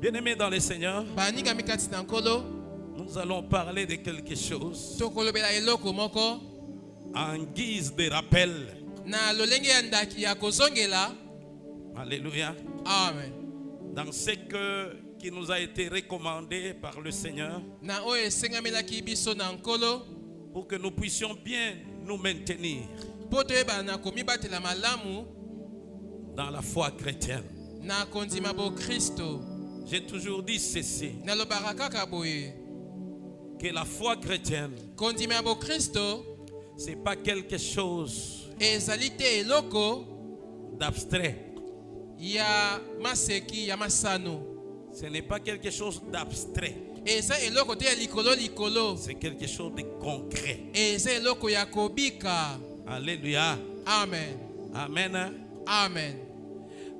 Bien-aimés dans le Seigneur, nous allons parler de quelque chose en guise de rappel. Alléluia. Amen. Dans ce qui nous a été recommandé par le Seigneur, pour que nous puissions bien nous maintenir dans la foi chrétienne. J'ai toujours dit ceci, que la foi chrétienne, ce n'est pas quelque chose d'abstrait. Ce n'est pas quelque chose d'abstrait. C'est quelque chose de concret. Alléluia. Amen. Amen. Amen.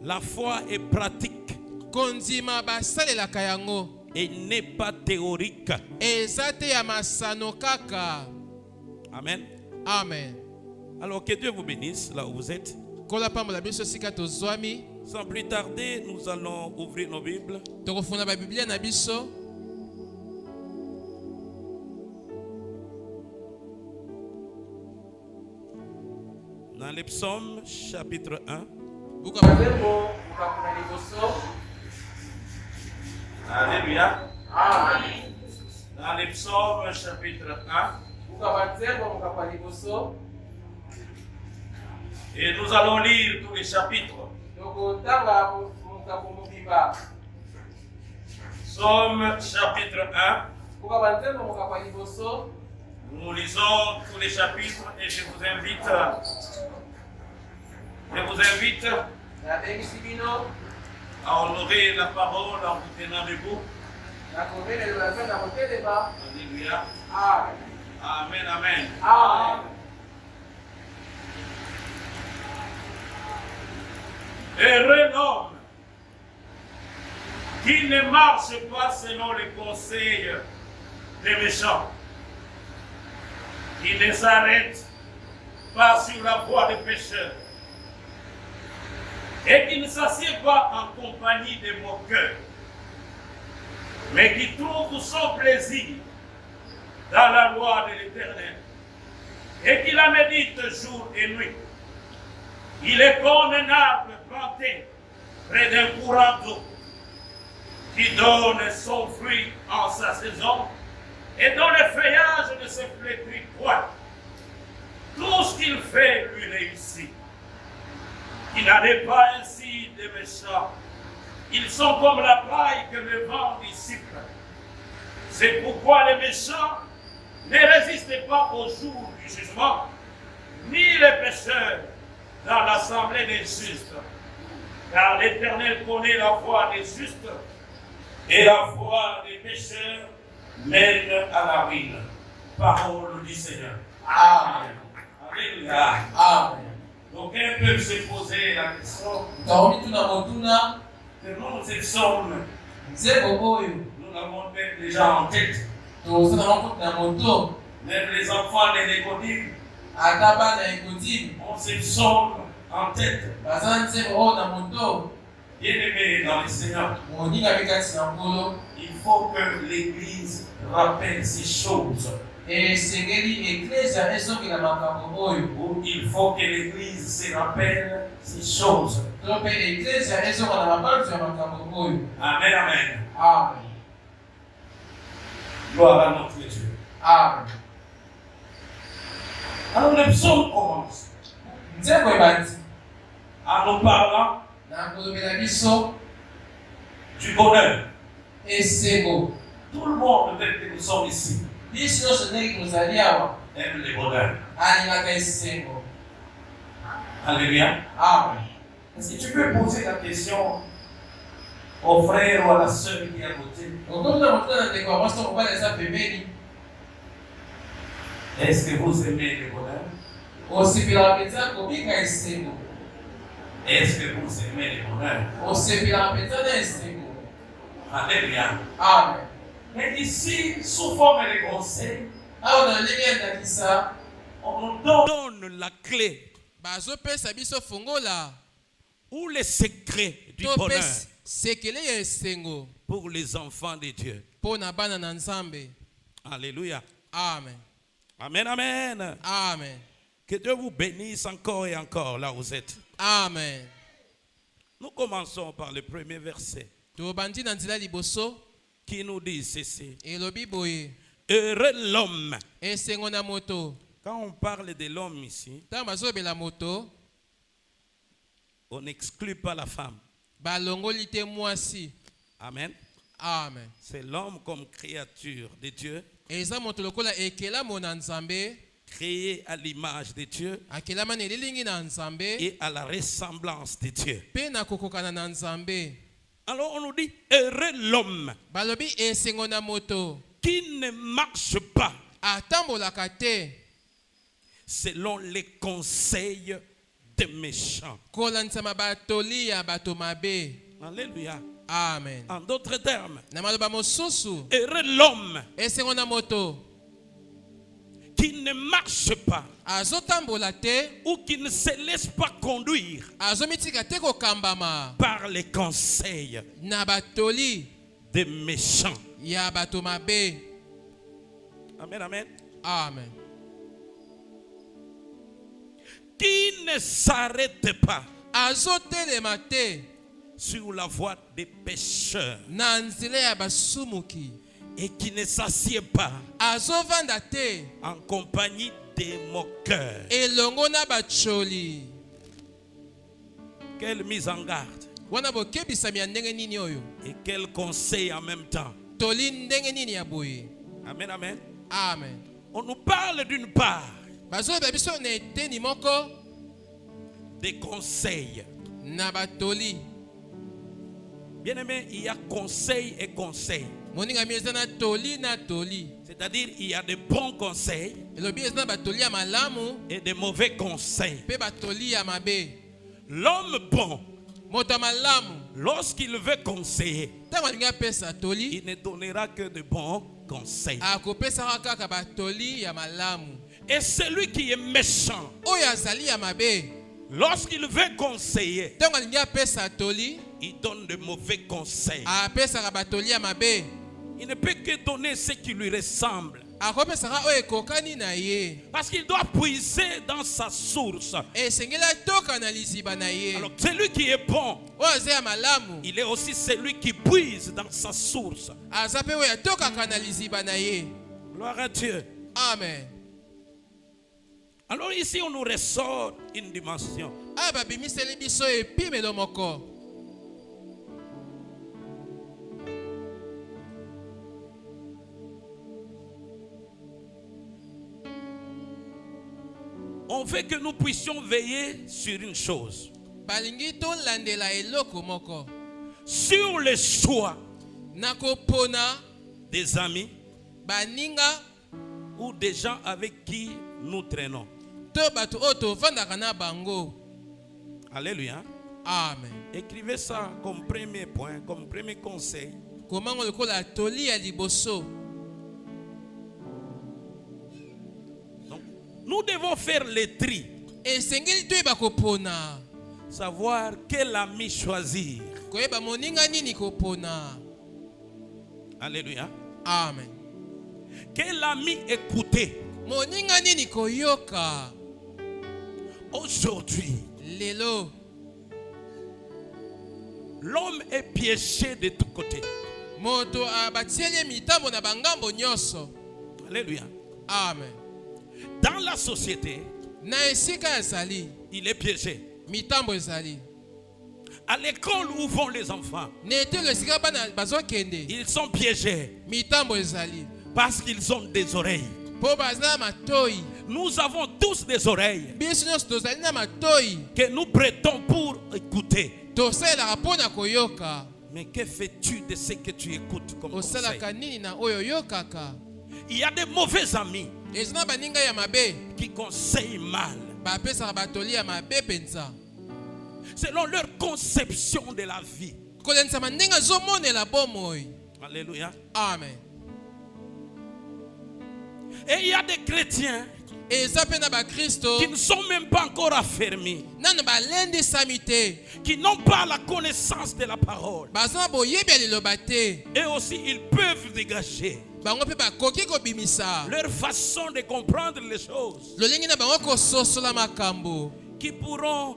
La foi est pratique. Et n'est pas théorique. Amen. Amen. Alors que Dieu vous bénisse là où vous êtes. Sans plus tarder, nous allons ouvrir nos Bibles. Dans les psaumes, chapitre 1. Alléluia. Amen. Dans les psaumes, chapitre 1. Et nous allons lire tous les chapitres. Psaume chapitre 1. Nous lisons tous les chapitres et je vous invite à honorer la parole en vous tenant debout. Alléluia. Amen, amen. Amen. Heureux l'homme qui ne marche pas selon les conseils des méchants, qui ne s'arrête pas sur la voie des pécheurs, et qui ne s'assied pas en compagnie des moqueurs, mais qui trouve son plaisir dans la loi de l'Éternel, et qui la médite jour et nuit. Il est comme un arbre planté près d'un courant d'eau, qui donne son fruit en sa saison, et dont le feuillage ne se flétrit point. Tout ce qu'il fait lui réussit. Il n'en est pas ainsi des méchants. Ils sont comme la paille que le vent dissipe. C'est pourquoi les méchants ne résistent pas au jour du jugement, ni les pécheurs dans l'assemblée des justes. Car l'Éternel connaît la voie des justes, et la voie des pécheurs mène à la ruine. Parole du Seigneur. Amen. Alléluia. Amen. Donc, un peut se poser la question que nous, ces psaumes, nous l'avons déjà en tête. Même les enfants de Nicodème ont ces psaumes en tête. Bien-aimés dans le Seigneur, il faut que l'Église rappelle ces choses. Ou il faut que l'Église se rappelle ces choses. Amen, amen. Amen. Gloire à notre Dieu. Amen. Alors le psaume commence en nous parlant du bonheur. Tout le monde, peut-être que nous sommes ici, aime le bonheur. Alléluia. Amen. Est-ce que tu peux poser la question au frère ou à la sœur qui est à côté? Est-ce que vous aimez le bonheur? Est-ce que vous aimez le bonheur? Alléluia. Amen. Mais ici, sous forme de conseil, on nous donne la clé ou les secrets du bonheur. sekele ya esengo pour les enfants de Dieu. po na bana na Nzambe. Alléluia. Amen. Amen, amen. Amen. Que Dieu vous bénisse encore et encore là où vous êtes. Amen. Nous commençons par le premier verset Tobandi na nzela liboso qui nous dit ceci. elobi boye Heureux l'homme. esengo na moto. Quand on parle de l'homme ici, Ntango bazobela moto on n'exclut pas la femme. balongoli te mwasi. Amen. Amen. C'est l'homme comme créature de Dieu, Eza moto lokola ekelamo na Nzambe, créé à l'image de Dieu akelama na elilingi na Nzambe, et à la ressemblance de Dieu. pe na kokokana na Nzambe. Alors on nous dit, heureux l'homme Balobi esengo na moto qui ne marche pas atambolaka te selon les conseils des méchants. kolandisa mabatoli ya bato mabe. Alléluia. Amen. En d'autres termes, Na maloba mosusu heureux l'homme esengo na moto qui ne marche pas azotambola te ou qui ne se laisse pas conduire azomitika te kokambama par les conseils na batoli des méchants. ya bato mabe. Amen, amen. Amen. Qui ne s'arrête pas Azotelema te sur la voie des pécheurs na nzela ya basumuki. et qui ne s'assied pas Azovanda te en compagnie des moqueurs. elongo na bacholi. Quelle mise en garde Wana bokebisami ya ndenge nini oyo? et quel conseil en même temps. Toli ndenge nini ya boye? Amen, amen. Amen. On nous parle d'une part Bazoyeba biso na eteni moko des conseils. na batoli. Bien aimé, il y a conseil et conseil. Moninga mi eza na toli na toli. C'est-à-dire il y a de bons conseils Elobi eza na batoli ya malamu et de mauvais conseils. pe batoli ya mabe. L'homme bon, Moto ya malamu lorsqu'il veut conseiller, ntango alingi apesa toli il ne donnera que de bons conseils. akopesaka kaka batoli ya malamu. Et celui qui est méchant, Oyo azali ya mabe lorsqu'il veut conseiller, ntango alingi apesa toli il donne de mauvais conseils. apesaka batoli ya mabe. Il ne peut que donner ce qui lui ressemble. Akopesaka oyo ekokani na ye. Parce qu'il doit puiser dans sa source. Esengeli atoka na liziba na ye. Alors celui qui est bon, Oyo aza ya malamu il est aussi celui qui puise dans sa source. aza pe oyo atokaka na liziba na ye. Gloire à Dieu. Amen. Alors ici on nous ressort une dimension. Aya babimiseli biso epimelo moko. On veut que nous puissions veiller sur une chose. Balingi tolandela eloko moko. Sur le choix Nakopona des amis baninga ou des gens avec qui nous traînons. to bato oyo tovandaka na bango. Alléluia. Amen. Écrivez ça comme premier point, comme premier conseil. Komango lokola toli ya liboso. Donc, nous devons faire le tri. Esengeli toyeba kopona. Savoir quel ami choisir. Koyeba moninga nini kopona. Alléluia. Amen. Quel ami écouter. Moninga nini koyoka. Aujourd'hui, Lelo l'homme est piégé de tous côtés. moto abatieli mitambo na bangambo nyonso. Alléluia. Amen. Dans la société, Na esika ezali il est piégé. mitambo ezali. À l'école où vont les enfants, Na etelo esika bana bazokende ils sont piégés mitambo ezali. parce qu'ils ont des oreilles. Po baza na matoi. Nous avons tous des oreilles Biso nyonso tozali na matoi. que nous prêtons pour écouter. Tosalelaka mpo na koyoka. Mais que fais-tu de ce que tu écoutes comme conseil? Osalaka nini na oyo oyokaka. Il y a des mauvais amis Eza na baninga ya mabe qui conseillent mal bapesaka batoli ya mabe penza. selon leur conception de la vie. Kolendisama ndenge azomonela bomoi. Alléluia. Amen. Et il y a des chrétiens eza pe na bakristo qui ne sont même pas encore affermis, nano balendisami te qui n'ont pas la connaissance de la parole. baza na boyebi ya liloba te Et aussi, ils peuvent dégager bango mpe bakoki kobimisa leur façon de comprendre les choses lolenge na bango kososola makambo qui pourra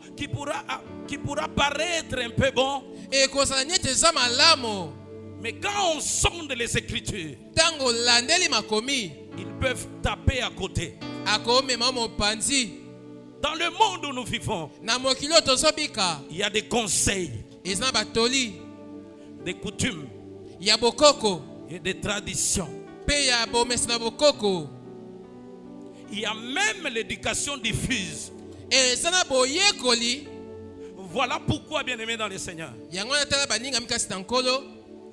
paraître un peu bon. ekozala neti eza malamu Mais quand on sonde les Écritures, ntango olandeli makomi ils peuvent taper à côté. akomema mopanzi Dans le monde où nous vivons, na mokili oyo tozobika il y a des conseils, eza na batoli des coutumes ya bokoko et des traditions. mpe ya bomesi na bokoko Il y a même l'éducation diffuse. eza na boyekoli Voilà pourquoi, bien-aimés dans le Seigneur, yango wana tala baningami kasi na nkolo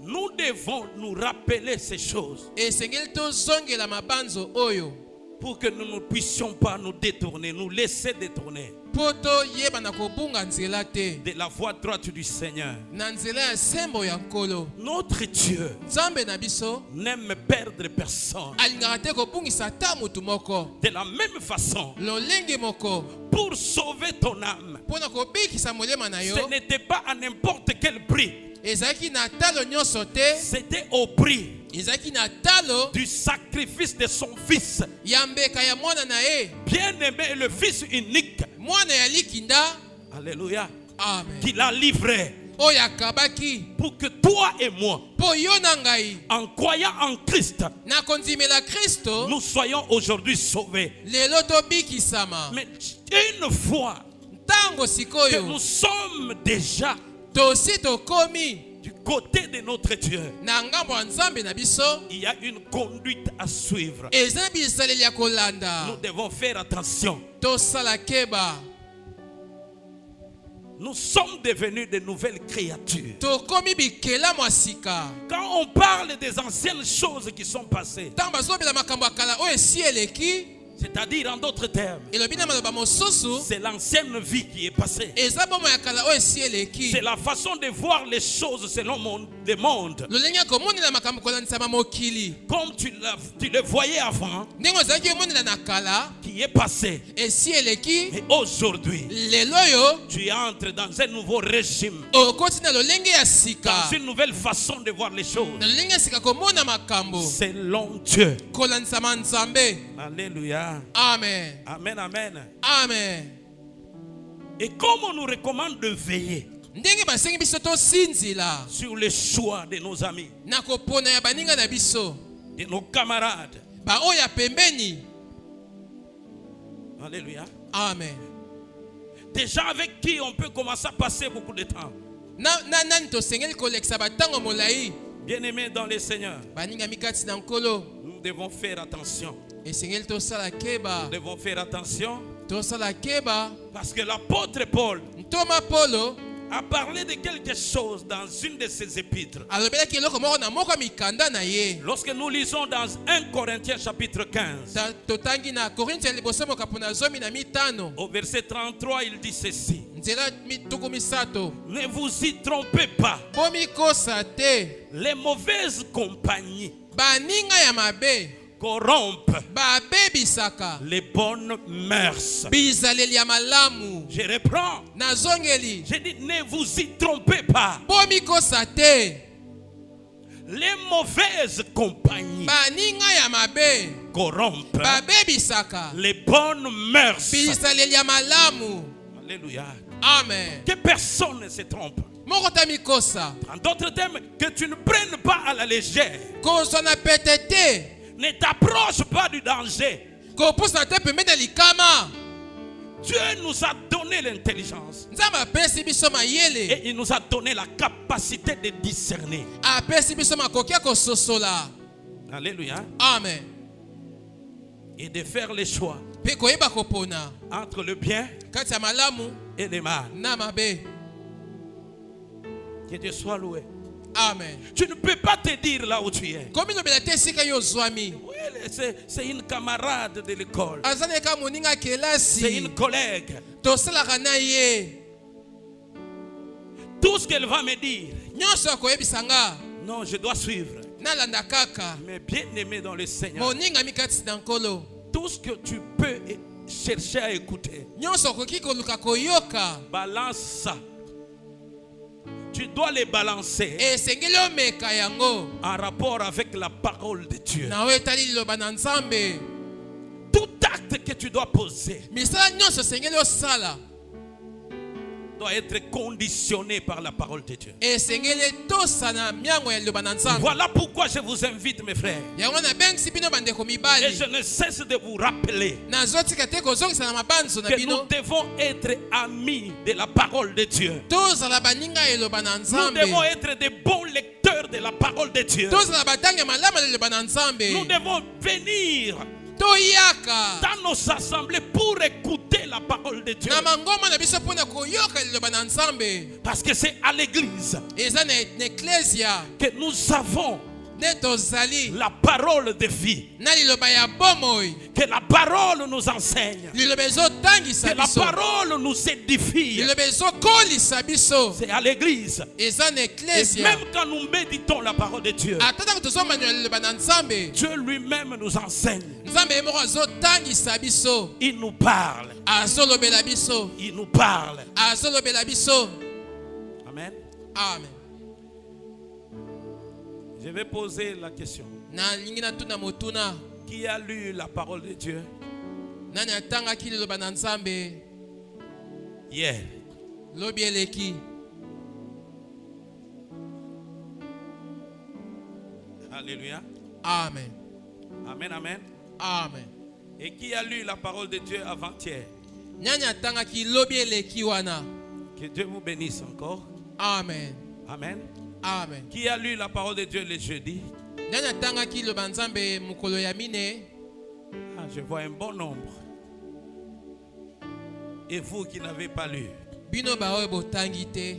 nous devons nous rappeler ces choses esengeli tozongela mabanzo oyo pour que nous ne puissions pas nous détourner, nous laisser détourner mpo toyeba na kobunga nzela te de la voie droite du Seigneur. na nzela ya sembo ya nkolo Notre Dieu nzambe na biso n'aime perdre personne. alingaka te kobungisa ata motu moko De la même façon, lolenge moko pour sauver ton âme, mpo na kobikisa molema na yo ce n'était pas à n'importe quel prix. ezalaki na talo nyonso te C'était au prix ezalaki na talo du sacrifice de son fils. ya mbeka ya mwana na ye Bien-aimé, le fils unique. mwana ya likinda Alléluia. amen Qu'il a livré oyo akabaki pour que toi et moi, mpo yo na ngai en croyant en Christ, na kondimela kristo nous soyons aujourd'hui sauvés. lelo tobikisama Mais une fois ntango que sikoyo nous sommes déjà tosi tokomi du côté de notre Dieu, na ngambo ya nzambe na biso il y a une conduite à suivre. eza na bisaleli ya kolanda Nous devons faire attention. tosala keba Nous sommes devenus de nouvelles créatures. tokomi bikelamu ya sika Quand on parle des anciennes choses qui sont passées, ntango bazobela makambo ya kala oyo esi eleki c'est-à-dire en d'autres termes, elobi na maloba mosusu c'est l'ancienne vie qui est passée. eza bomo ya kala oyo esi eleki C'est la façon de voir les choses selon le monde. lolenge ya komonela makambo kolandisama mokili Comme tu le voyais avant, ndenge ozalaki omonela na kala qui est passé. esi eleki Et aujourd'hui, lelo oyo tu entres dans un nouveau régime, okoti na lolenge ya sika dans une nouvelle façon de voir les choses. na lolenge ya sika komona makambo Selon Dieu. kolandisama nzambe Alléluia. amen Amen, amen. amen Et comme on nous recommande de veiller ndenge basengi biso tosinzila sur les choix de nos amis, na kopona ya baninga na biso de nos camarades. baoyo ya pembeni Alléluia. amen Des gens avec qui on peut commencer à passer beaucoup de temps. nani tosengeli kolekisa batango molai Bien-aimés dans le Seigneur, baningami kati na nkolo nous devons faire attention. esengeli tosala keba Nous devons faire attention tosala keba parce que l'apôtre Paul ntoma polo a parlé de quelque chose dans une de ses épîtres. alobelaki eloko moko na moko ya mikanda na ye Lorsque nous lisons dans 1 Corinthiens chapitre 15, totangi na korinthe ya liboso mokapo na 15 au verset 33, il dit ceci. nzela tuku misato Ne vous y trompez pas. bomikosa te Les mauvaises compagnies baninga ya mabe corrompent babebisaka les bonnes mœurs. bizaleli ya malamu Je reprends. nazongeli Je dis, ne vous y trompez pas. bomikosa te Les mauvaises compagnies baninga ya mabe corrompent babebisaka les bonnes mœurs. bizaleli ya malamu Alléluia. amen Que personne ne se trompe. moko ta mikosa En d'autres termes, que tu ne prennes pas à la légère. kozwa na pete te Ne t'approche pas du danger. kopusa te pembeni ya likama Dieu nous a donné l'intelligence. nzambe apesi biso mayele Et il nous a donné la capacité de discerner. apesi biso makoki ya kososola Alléluia. amen Et de faire les choix mpe koyeba kopona entre le bien kati ya malamu et le mal. na mabe Que Dieu soit loué. amen Tu ne peux pas te dire là où tu es. komi lobela te esika yo ozwami Oui, c'est une camarade de l'école. aza na eka moninga C'est kelasi une collègue. tosalaka na ye Tout ce qu'elle va me dire, nyonso akoyebisa nga non, je dois suivre. nalanda kaka Mais bien aimé dans le Seigneur, moningami kati na nkolo Tout ce que tu peux chercher à écouter, nyonso okoki koluka koyoka balance ça. Tu dois les balancer esengeli omeka yango en rapport avec la parole de Dieu. na oyo etali liloba na Nzambe. Tout acte que tu dois poser Misala nyonso esengeli osala doit être conditionné par la parole de Dieu. esengeli etosa na miango ya liloba na Nzambe. Voilà pourquoi je vous invite, mes frères. Yango nabengisi bino bandeko Et mibali je ne cesse de vous rappeler nazotika te kozongisa na mabanzo na que nous bino devons être amis de la parole de Dieu. tozala baninga ya liloba na Nous Nzambe, devons être des bons lecteurs de la parole de Dieu. tozala batangi ya malamu ya liloba na Nzambe, Nous devons venir toyaka dans nos assemblées pour écouter la parole de Dieu. na mangoma na biso mpona koyoka liloba na Nzambe. Parce que c'est à l'église Eza na eklesia que nous avons nde tozali la parole de vie. na liloba ya bomoi, Que la parole nous enseigne. liloba Que ezotangisa la biso, parole nous édifie. liloba ezokolisa biso. C'est à l'église. Eza na Et eklesia même quand nous méditons la parole de Dieu, ata ntango tozomanyela liloba na Nzambe, Dieu lui-même nous enseigne. Nzambe ye moko azotangisa biso, Il nous parle. azolobela biso, Il nous parle. azolobela biso. Amen. Amen. Je vais poser la question. nalingi natuna motuna, Qui a lu la parole de Dieu nani atangaki liloba na Nzambe hier? lobi eleki? Alléluia. Amen. Amen, amen. Amen. Et qui a lu la parole de Dieu avant-hier? Nani atangaki lobi eleki wana? Que Dieu vous bénisse encore. Amen. Amen. Amen. Qui a lu la parole de Dieu le jeudi? Nani atangaki liloba Nzambe mokolo ya mine? Ah, je vois un bon nombre. Et vous qui n'avez pas lu, Bino ba oyo botangi te,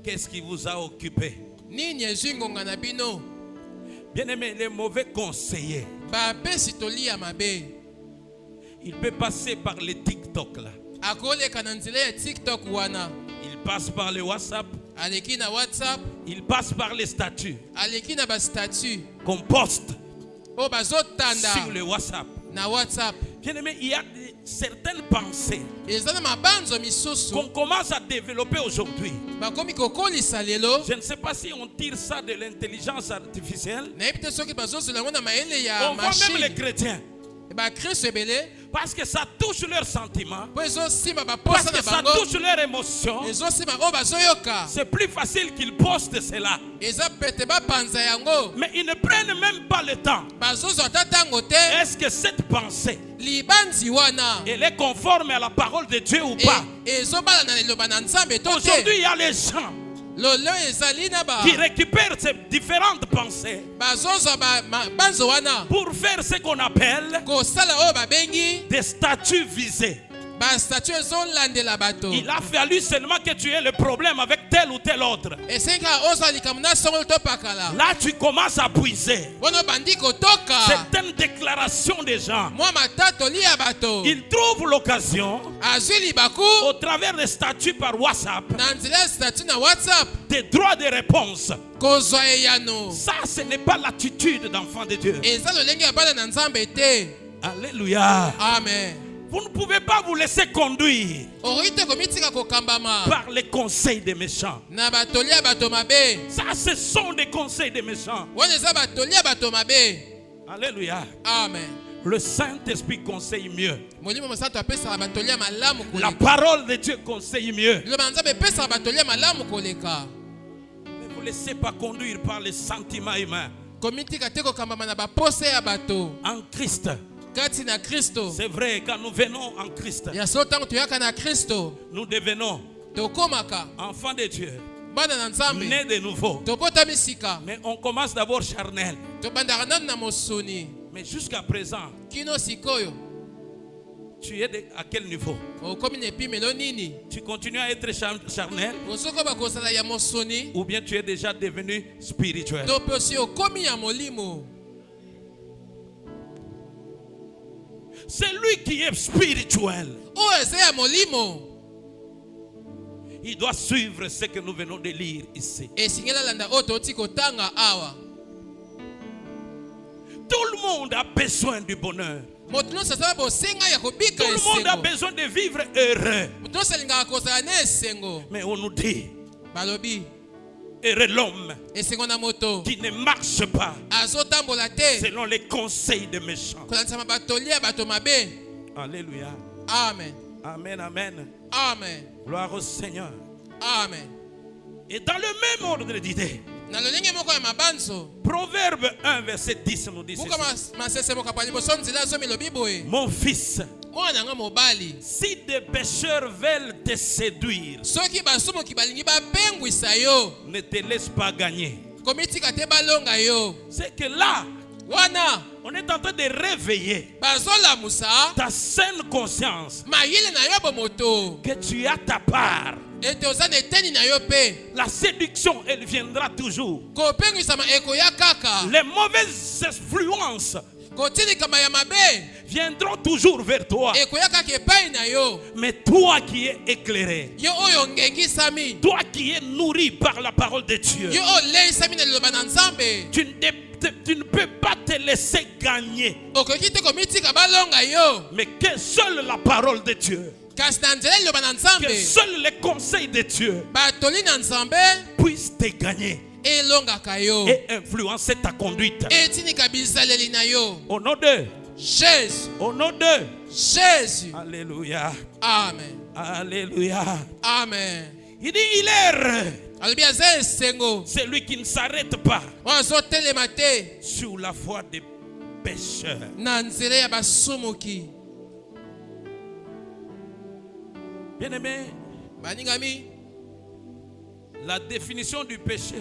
qu'est-ce qui vous a occupé? nini ezwi ngonga na bino? Bien-aimés, les mauvais conseillers, Bapesi toli ya mabe il peut passer par les TikTok là. akoleka na nzela ya TikTok wana, Il passe par le WhatsApp. aleki na WhatsApp, Il passe par les statuts aleki na bastatut qu'on poste oyo bazotanda sur le WhatsApp. na WhatsApp. Bien-aimés, il y a certaines pensées Eza na mabanzo misusu qu'on commence à développer aujourd'hui. bakomi kokolisa lelo. Je ne sais pas si on tire ça de l'intelligence artificielle. nayebi te soki bazozela yango na mayele ya On voit même les machine. chrétiens. bakristo ebele Parce que ça touche leurs sentiments. mpo ezosimba Parce baposa que na ça bango, touche leurs émotions. ezosimba oyo bazoyoka. C'est plus facile qu'ils postent cela. eza pete bapanza yango, Mais ils ne prennent même pas le temps. bazozwa ata ntango te. Est-ce que cette pensée, libanzi wana elle est conforme à la parole de Dieu ou pas? ezobala na liloba na Nzambe to Aujourd'hui, te? il y a les gens lolo ezali na qui récupèrent ces différentes pensées bazozwa banzo wana pour faire ce qu'on appelle kosala oyo babengi des statuts visés. bastatut ezolandela bato. Il a fallu seulement que tu aies le problème avec tel ou tel autre. esengaka ozwa likambo na songolo to pakala, Là, tu commences à puiser wana obandi kotoka certaines déclarations des gens. mwa matatoli ya bato. Ils trouvent l'occasion, azwi libaku au travers des statuts par WhatsApp, na nzela ya statut na WhatsApp des droits de réponse. kozwa eyano. Ça, ce n'est pas l'attitude d'enfant de Dieu. eza lolenge ya bana na Nzambe te. Alléluia. Amen. Vous ne pouvez pas vous laisser conduire okoki te komitika kokambama par les conseils des méchants. na batoli ya bato mabe. Ça, ce sont des conseils des méchants. wana eza batoli ya bato mabe. Alléluia. Amen. Le Saint-Esprit conseille mieux. molimo mosantu apesaka batoli ya malamu La koleka. parole de Dieu conseille mieux. liloba na Nzambe epesaka batoli ya malamu koleka. Ne vous laissez pas conduire par les sentiments humains. komitika te kokambama na bapose ya bato En Christ, kati na Kristo. c'est vrai, quand nous venons en Christ, ya solo ntango toyaka na Kristo nous devenons tokomaka enfants de Dieu, bana na Nzambe, nés de nouveau. tobotami sika. Mais on commence d'abord charnel. tobandaka nanu na mosuni. Mais jusqu'à présent, kino sikoyo tu es à quel niveau? okomi na epimelo nini? Tu continues à être charnel ozokoba kozala ya mosuni ou bien tu es déjà devenu spirituel? to mpe osi okomi ya molimo? C'est lui qui est spirituel. oyo eza ya molimo Il doit suivre ce que nous venons de lire ici. esingeli alanda oyo toti kotanga awa. Tout le monde a besoin du bonheur. moto nyonso azala bosenga ya kobika Tout le monde a esengo. besoin de vivre heureux. Moto nyonso alingaka kozala na esengo. Mais on nous dit, Balobi heureux l'homme esengo na moto qui ne marche pas azotambola te selon les conseils des méchants. kolandisama batoli ya bato mabe. Alléluia. Amen. Amen, amen. Amen. Gloire au Seigneur. Amen. Et dans le même ordre d'idée, Na lolenge moko ya mabanzo. Proverbe 1, verset 10 nous dit Buka ceci. masese moko pa liboso nzela zomi lobi boye. Mon fils, Mwana nga mobali. si des pécheurs veulent te séduire, Soki basumuki balingi bapengwisa yo. ne te laisse pas gagner. Komitika te balonga yo. C'est que là, Wana on est en train de réveiller bazolamusa ta saine conscience mayele na yo bomoto. que tu as ta part. Ete oza na eteni na yo pe. La séduction, elle viendra toujours. Kopengwisama ekoya kaka. Les mauvaises influences Kotilikama ya mabe viendront toujours vers toi. ekoya kaka epai na yo. Mais toi qui es éclairé, Yo oyo ngengisami. toi qui es nourri par la parole de Dieu, Yo oleisami na liloba na Nzambe. tu ne peux pas te laisser gagner. Okoki te komitika balonga yo. Mais que seule la parole de Dieu, Kasi na nzela liloba na que Nzambe. seuls les conseils de Dieu Batoli na Nzambe puissent te gagner elongaka yo. et influencer ta conduite. Etinika bizaleli na yo. Au nom de, Jésus. au nom de, Jésus. Alléluia, Amen. Alléluia. Amen. Il dit, il est heureux, Alobi aza esengo. celui qui ne s'arrête pas Azotelema te sur la voie des pécheurs. na nzela ya basumuki. Bien-aimé, Baningami, la définition du péché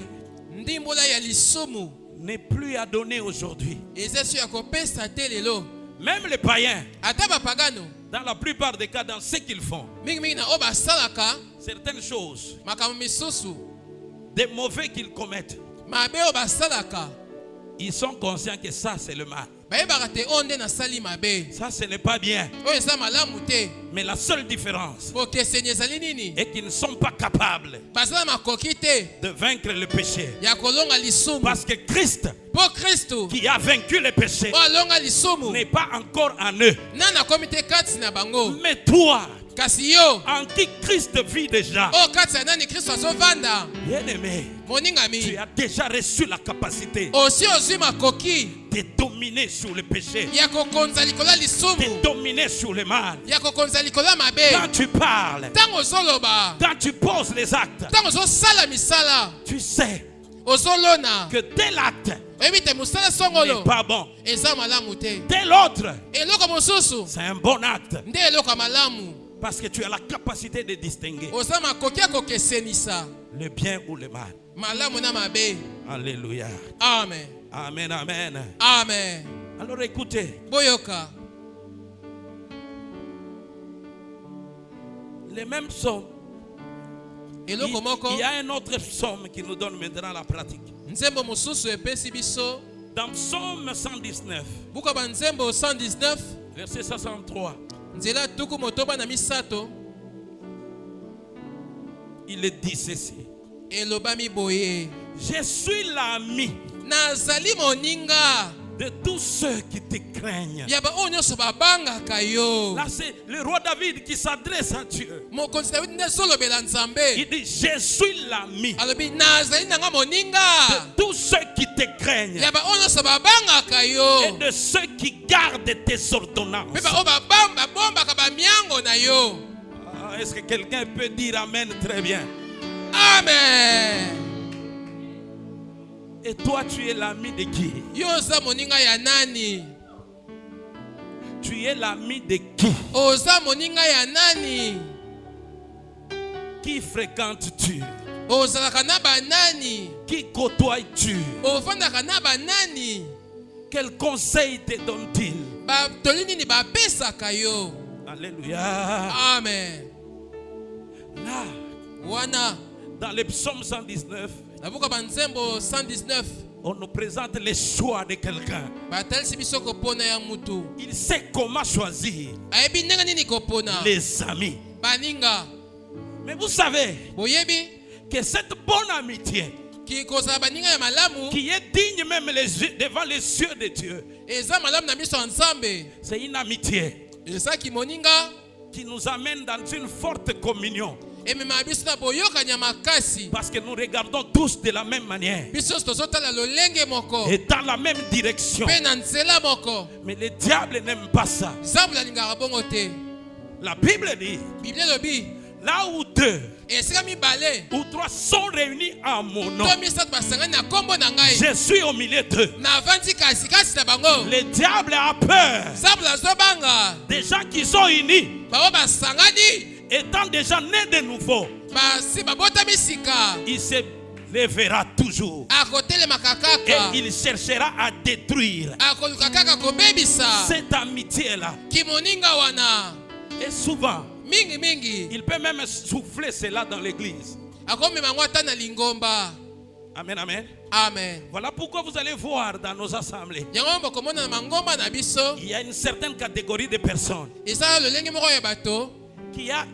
ndimbola ya lisumu n'est plus à donner aujourd'hui. eza so ya kopesa te lelo. Même les païens, Ata bapagano dans la plupart des cas, dans ce qu'ils font, mingi na oyo basalaka certaines choses, makambo misusu des mauvais qu'ils commettent, mabe oyo basalaka ils sont conscients que ça, c'est le mal. bayebaka te oyo nde nasali mabe Ça, ce n'est pas bien. oyo eza malamu te. Mais la seule différence Bokeseni ezali nini? est qu'ils ne sont pas capables Bazala makoki te de vaincre le péché. ya kolonga lisumu. Parce que Christ, Po Kristu qui a vaincu le péché, oyo alonga lisumu n'est pas encore en eux. nana akomi te kati na bango. Mais toi, Kasi yo en qui Christ vit déjà, oyo kati ya nani Kristu azovanda. bien-aimé, tu Moningami as déjà reçu la capacité osi ozwi makoki de dominer sur le péché, ya kokonza likolo ya de lisumu, dominer sur le mal. ya kokonza likolo ya mabe. Quand tu parles, Ntango ozoloba, quand tu poses les actes, ntango ozosala misala, tu sais ozolona que tel acte oyebi te mosala n'est songolo pas bon. eza malamu te. Tel autre, Eloko mosusu c'est un bon acte. nde eloko ya malamu. Parce que tu as la capacité de distinguer Oza makoki ya kokesenisa le bien ou le mal. malamu na mabe. Alléluia. Amen. Amen, amen. Amen. Alors écoutez, Boyoka les mêmes psaumes. eloko moko Il y a un autre psaume qui nous donne maintenant la pratique. nzembo mosusu epesi biso. Dans Psaume 119, Buka ba nzembo 119 verset 63, nzela tuku motoba na misato il dit ceci. elobami boye: Je suis l'ami nazali moninga de tous ceux qui te craignent. ya baoyo nyonso babangaka yo. Là, c'est le roi David qui s'adresse à Dieu. Mokonzi Dawidi nde azolobela Nzambe. Il dit, je suis l'ami Alobi nazali nanga moninga de tous ceux qui te craignent ya baoyo nyonso babangaka yo, et de ceux qui gardent tes ordonnances. mpe baoyo babombaka bamiango na yo. Ah, est-ce que quelqu'un peut dire Amen très bien? Amen. Et toi, tu es l'ami de qui? Yo oza moninga ya nani? Tu es l'ami de qui? Oza moninga ya nani? Qui fréquentes-tu? Ozalaka na banani? Qui côtoies-tu? Ovandaka na banani? Quel conseil te donne-t-il? Batoli nini bapesaka yo? Alléluia. Amen. Là, Wana dans le psaume 119, nabuka ba nzembo 119 on nous présente les choix de quelqu'un. batalisi biso kopona ya mutu. Il sait comment choisir Ayebi ndenge nini kopona les amis. baninga. Mais vous savez Boyebi que cette bonne amitié, ki kozala baninga ya malamu qui est digne même devant les yeux de Dieu, eza malamu na miso ya Nzambe. C'est une amitié Eza ki moninga qui nous amène dans une forte communion. emema biso na boyokani ya makasi. Parce que nous regardons tous de la même manière Biso tozotala lolenge moko et dans la même direction. pe na nzela moko. Mais le diable n'aime pas ça. Nzambe alingaka bongo te. La Bible dit, Biblia elobi là où deux esika mibale ou trois sont réunis en mon nom, to misato basangani na kombo na ngai je suis au milieu d'eux. navandi kasi na bango. Le diable a peur Nzambe azobanga des gens qui sont unis, bango basangani étant déjà nés de nouveau. basi babotami sika Il se lèvera toujours akotelemaka et kaka il cherchera à détruire akoluka kaka kobebisa cette amitié-là. kimoninga wana. Et souvent, Mingi il peut même souffler cela dans l'église. akomema yango ata na lingomba. Amen, amen. Amen. Voilà pourquoi vous allez voir dans nos assemblées, yango bokomona na mangomba na biso il y a une certaine catégorie de personnes eza lolenge moko ya bato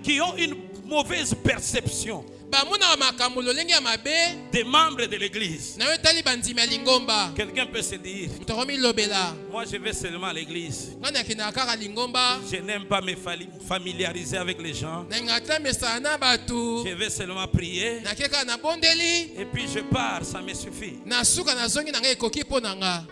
qui ont une mauvaise perception bamonaka makambo lolenge ya mabe des membres de l'église. na yo etali bandimi ya lingomba. Quelqu'un peut se dire, moto akomilobela moi je vais seulement à l'église. ngai nakendaka kaka lingomba Je n'aime pas me familiariser avec les gens. nalingaka ta mesana na bato Je vais seulement prier nakie kaka nabondeli et puis je pars, ça me suffit. na suka nazongi na ngai ekoki mpo na nga.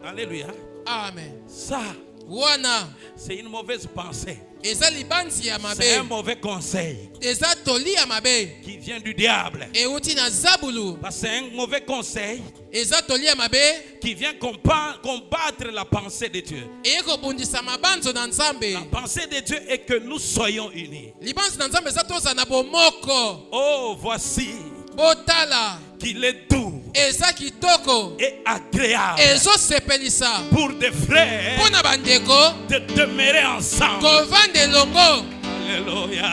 Alléluia. Amen. Ça, wana c'est une mauvaise pensée. eza libanzi ya C'est un mabe mauvais conseil eza toli ya mabe qui vient du diable. euti na zabulu. Parce que c'est un mauvais conseil eza toli ya mabe qui vient combattre la pensée de Dieu. eye kobundisa mabanzo na Nzambe. La pensée de Dieu est que nous soyons unis. libanzi na Nzambe eza tozala na bomoko. Oh, voici botala qu'il est doux eza kitoko et agréable ezosepelisa pour des frères mpo na bandeko de demeurer ensemble. kovanda elongo. Alléluia.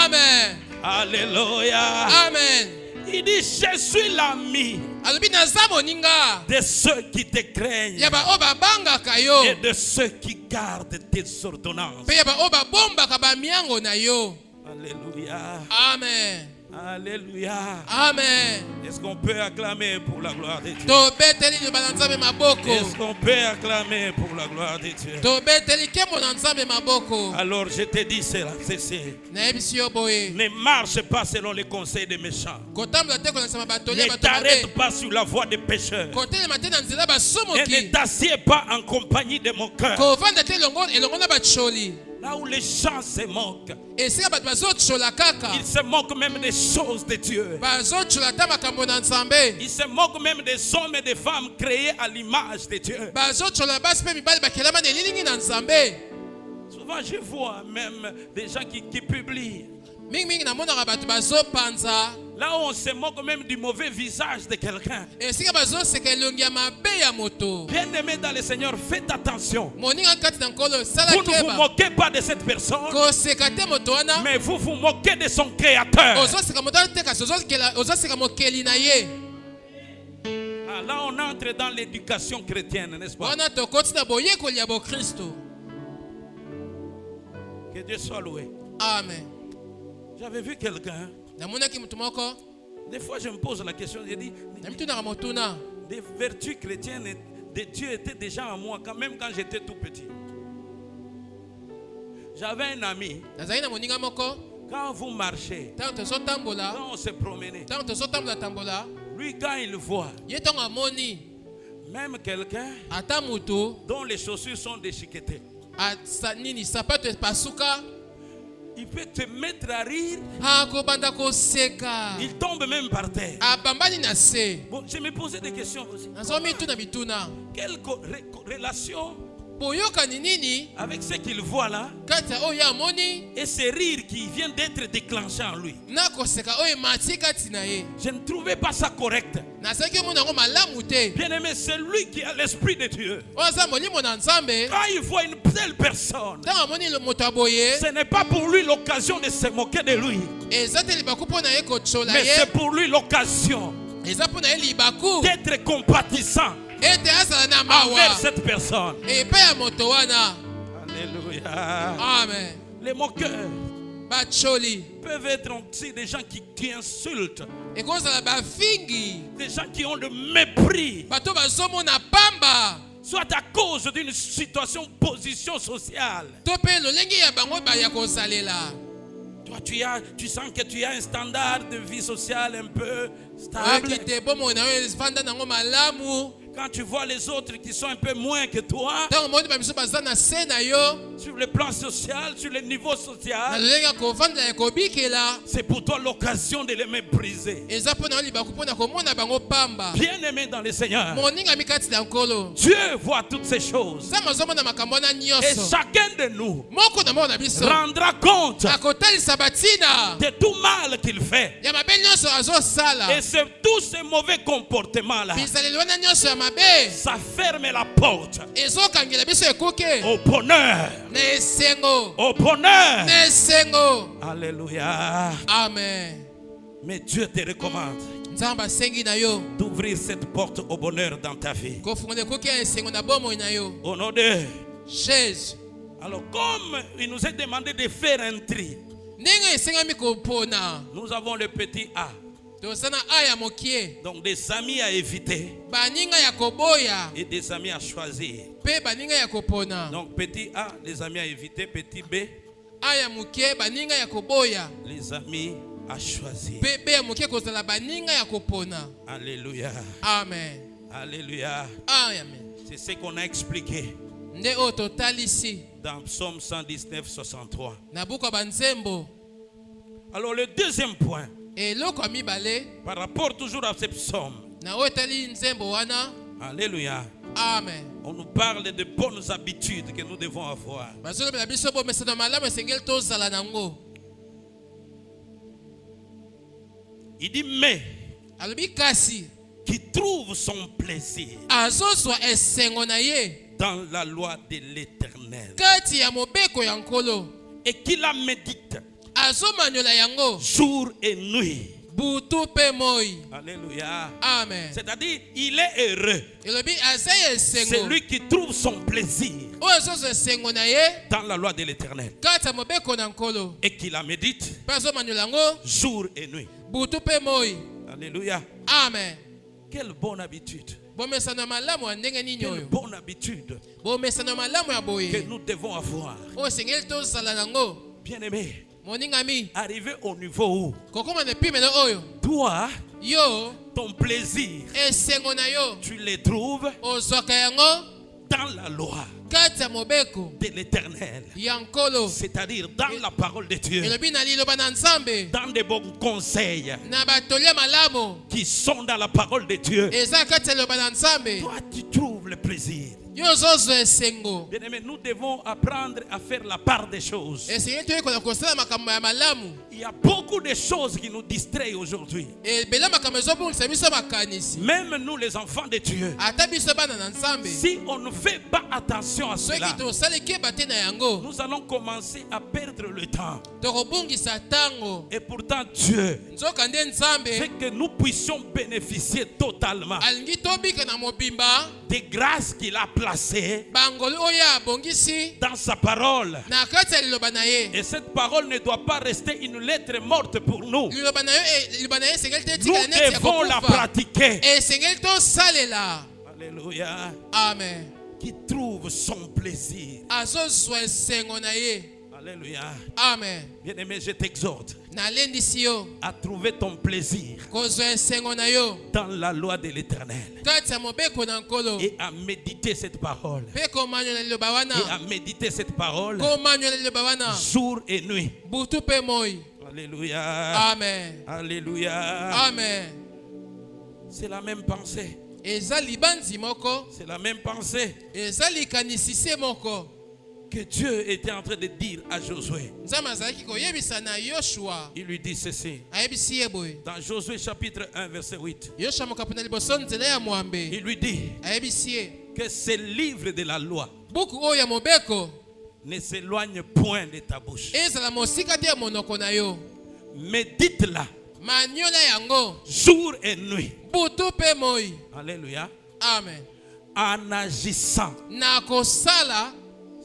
Amen. Alléluia. Amen. Il dit, je suis l'ami alobi naza moninga de ceux qui te craignent ya baoyo babangaka yo et de ceux qui gardent tes ordonnances. mpe ya baoyo babombaka bamiango na yo. Alléluia. Amen. Alléluia. Amen. Est-ce qu'on peut acclamer pour la gloire de Dieu? tobeteli liloba na Nzambe maboko. Est-ce qu'on peut acclamer pour la gloire de Dieu? tobeteli nkembo na Nzambe maboko. Alors je te dis cela, ceci. nayebisi yo boye Ne marche pas selon les conseils des méchants. kotambola te kolakisa batoli ya Ne bato t'arrête mabe. pas sur la voie des pécheurs. kotelema te na nzela Et ne basomoki. t'assieds pas en compagnie de mon cœur. kovanda te elongo na bacholi. Là où les gens se moquent. esika bato bazotshola kaka Ils se moquent même des choses de Dieu. bazotshola ta makambo na Nzambe. Ils se moquent même des hommes et des femmes créés à l'image de Dieu. bazotshola basi mpe mibali bakelama na elilingi na Nzambe. Souvent je vois même des gens qui publient. mingimingi namonaka bato bazopanza Là où on se moque même du mauvais visage de quelqu'un. esika bazoseka elongi ya mabe ya moto. Bien-aimé dans le Seigneur, faites attention. moninga kati na nkolo sala Vous ne vous keba moquez pas de cette personne, koseka te moto wana mais vous vous moquez de son créateur. ozoseka moto wana te kasi ozoseka mokeli na ye. Ah, là, on entre dans l'éducation chrétienne, n'est-ce pas? wana tokoti na boyekoli ya bokristo. Que Dieu soit loué. Amen. J'avais vu quelqu'un. namonaki motu moko Des fois, je me pose la question. Je dis, namitunaka motuna des vertus chrétiennes de Dieu étaient déjà en moi, quand même quand j'étais tout petit. J'avais un ami. nazali na moninga moko Quand vous marchez, ntango tozotambola quand on se promenait, ntango tozotambola lui, quand il voit ye ntango amoni même quelqu'un ata motu dont les chaussures sont déchiquetées, nini sapato epasuka il peut te mettre à rire. akobanda koseka Il tombe même par terre. abambani na se. Bon, je me posais des questions aussi. nazomituna bituna Quelle relation boyokani nini avec ce qu'il voit là kati ya oyo amoni et ce rire qui vient d'être déclenché en lui? na koseka oyo emati kati na ye. Je ne trouvais pas ça correct. nazalaki omona yango malamu te. Bien aimé, c'est lui qui a l'esprit de Dieu. oyo aza molimo na Nzambe. Quand il voit une telle personne, ntango amoni moto aboye ce n'est pas pour lui l'occasion de se moquer de lui, eza te libaku mpo na ye kotshola mais ye. c'est pour lui l'occasion eza mpo na ye libaku d'être compatissant ete azala na envers mawa cette personne. epai ya moto wana. Alléluia. Amen. Les moqueurs batsholi peuvent être aussi des gens qui insultent, ekozala bafingi des gens qui ont le mépris. bato bazomona pamba. soit à cause d'une situation, position sociale. to mpe lolenge ya bango baya kosalela. Toi, tu sens que tu as un standard de vie sociale un peu stable. Oyoki te bomoi na yo efanda nango malamu. Quand tu vois les autres qui sont un peu moins que toi, Ntango omoni bamiso baza na se na yo, sur le plan social, sur le niveau na social, lolenge ya kovandela ya kobikela, c'est pour toi l'occasion de les mépriser. eza mpo na yo libaku mpo na komona bango pamba. Bien-aimé dans le Seigneur, Moninga mikati na nkolo. Dieu voit toutes ces choses. Nzambe azomona makambo wana Et nyonso. chacun de nous Moko na moko na biso rendra compte akotalisa batina de tout mal qu'il fait. ya mabe nyonso azosala. Et c'est tous ces mauvais comportements-là, Bisaleli wana nyonso ya mabe ça ferme la porte ezokangela biso ekuke au bonheur. na esengo. Au bonheur. Na esengo. Alléluia. Amen. Mais Dieu te recommande Nzambe asengi na yo d'ouvrir cette porte au bonheur dans ta vie. kofungola ekuke ya esengo na bomoi na yo. Au nom de... Jésus. Alors, comme il nous est demandé de faire un tri, Ndenge esengami kopona. nous avons le petit A. Tozana aya mokie. Donc, des amis à éviter Baninga ya koboya. et des amis à choisir. Pe baninga ya kopona. Donc, petit A, les amis à éviter. Petit B, Aya mokie baninga ya koboya. les amis à choisir. Pe be ya mokie kozala baninga ya kopona. Alléluia. Amen. Alléluia. Amen. C'est ce qu'on a expliqué Nde o totalisi dans Psaume 119, 63. na buku ya banzembo. Alors, le deuxième point, Eloko ya mibale par rapport toujours à ce psaume, na oyo etali nzembo wana. Alléluia, Amen. on nous parle de bonnes habitudes que nous devons avoir. Bazolobela biso bomesano malamu esengeli tozala nango. Il dit, mais Alobi kasi qui trouve son plaisir azozwa esengo na ye dans la loi de l'Éternel kati ya mobeko ya nkolo, et qui la médite azomanyola yango jour et nuit. butu mpe moi. Alléluia. Amen. C'est-à-dire, il est heureux. Elobi aza ya esengo Celui qui trouve son plaisir oyo azozwa esengo na ye dans la loi de l'Éternel kati ya mobeko na nkolo, et qui la médite mpe azomanyola yango jour et nuit. butu mpe moi. Alléluia. Amen. Quelle bonne habitude. Bomesano ya malamu ya ndenge nini Quelle oyo? bonne habitude Bomesano ya malamu ya que boye nous devons avoir. oyo esengeli tozala nango. Bien-aimé, Moningami arrivé au niveau où kokoma na epimelo oyo toi, yo ton plaisir, esengo na yo tu les trouves ozwaka yango dans la loi kati ya mobeko de l'Éternel. ya nkolo. C'est-à-dire dans la parole de Dieu, Elobi na liloba na nzambe dans des bons conseils na batoli ya malamu qui sont dans la parole de Dieu. eza kati ya liloba na nzambe. Toi, tu trouves le plaisir. Yo ozozwa esengo. Bien-aimé, nous devons apprendre à faire la part des choses. Esengeli toyekola kosala makambo ya malamu. Il y a beaucoup de choses qui nous distraient aujourd'hui. Ebele makambo ezobungisa biso makanisi. Même nous, les enfants de Dieu, Ata biso bana na nzambe. si on ne fait pas attention à Soki cela, tosali keba te na yango, nous allons commencer à perdre le temps. tokobungisa tango. Et pourtant, Dieu Nzoka nde nzambe fait que nous puissions bénéficier totalement alingi tobika na mobimba des grâces qu'il a placées bangoli oyo abongisi dans sa parole. na kati ya liloba na ye. Et cette parole ne doit pas rester une lettre morte pour nous. Liloba na ye esengeli te Nous etikala neti ya devons la kokufa. pratiquer. Esengeli tosalela. Alléluia. Amen. Qui trouve son plaisir. Azozwa esengo na ye. Alléluia. Amen. Bien-aimé, je t'exhorte Nalendisi yo à trouver ton plaisir kozwa esengo na yo dans la loi de l'Éternel kati ya mobeko na nkolo, et à méditer cette parole. mpe komanyola liloba Et à wana, méditer cette parole komanyola liloba wana jour et nuit. butu mpe moi. Alléluia. Amen. Alléluia. Amen. C'est la même pensée. Eza libanzi moko, C'est la même pensée eza likanisi se moko. que Dieu était en train de dire à Josué. Nzambe azalaki koyebisa na Yoshua. Il lui dit ceci. Ayebisi ye boye. Dans Josué chapitre 1 verset 8. Yoshua mokapo na liboso nzela ya mwambe. Il lui dit Ayebisi ye. que ce livre de la loi Buku oyo ya mobeko ne s'éloigne point de ta bouche. ezala mosika te ya monoko na yo. Médite-la Manyola yango jour et nuit. butu mpe moi. Alléluia. Amen. En agissant Na kosala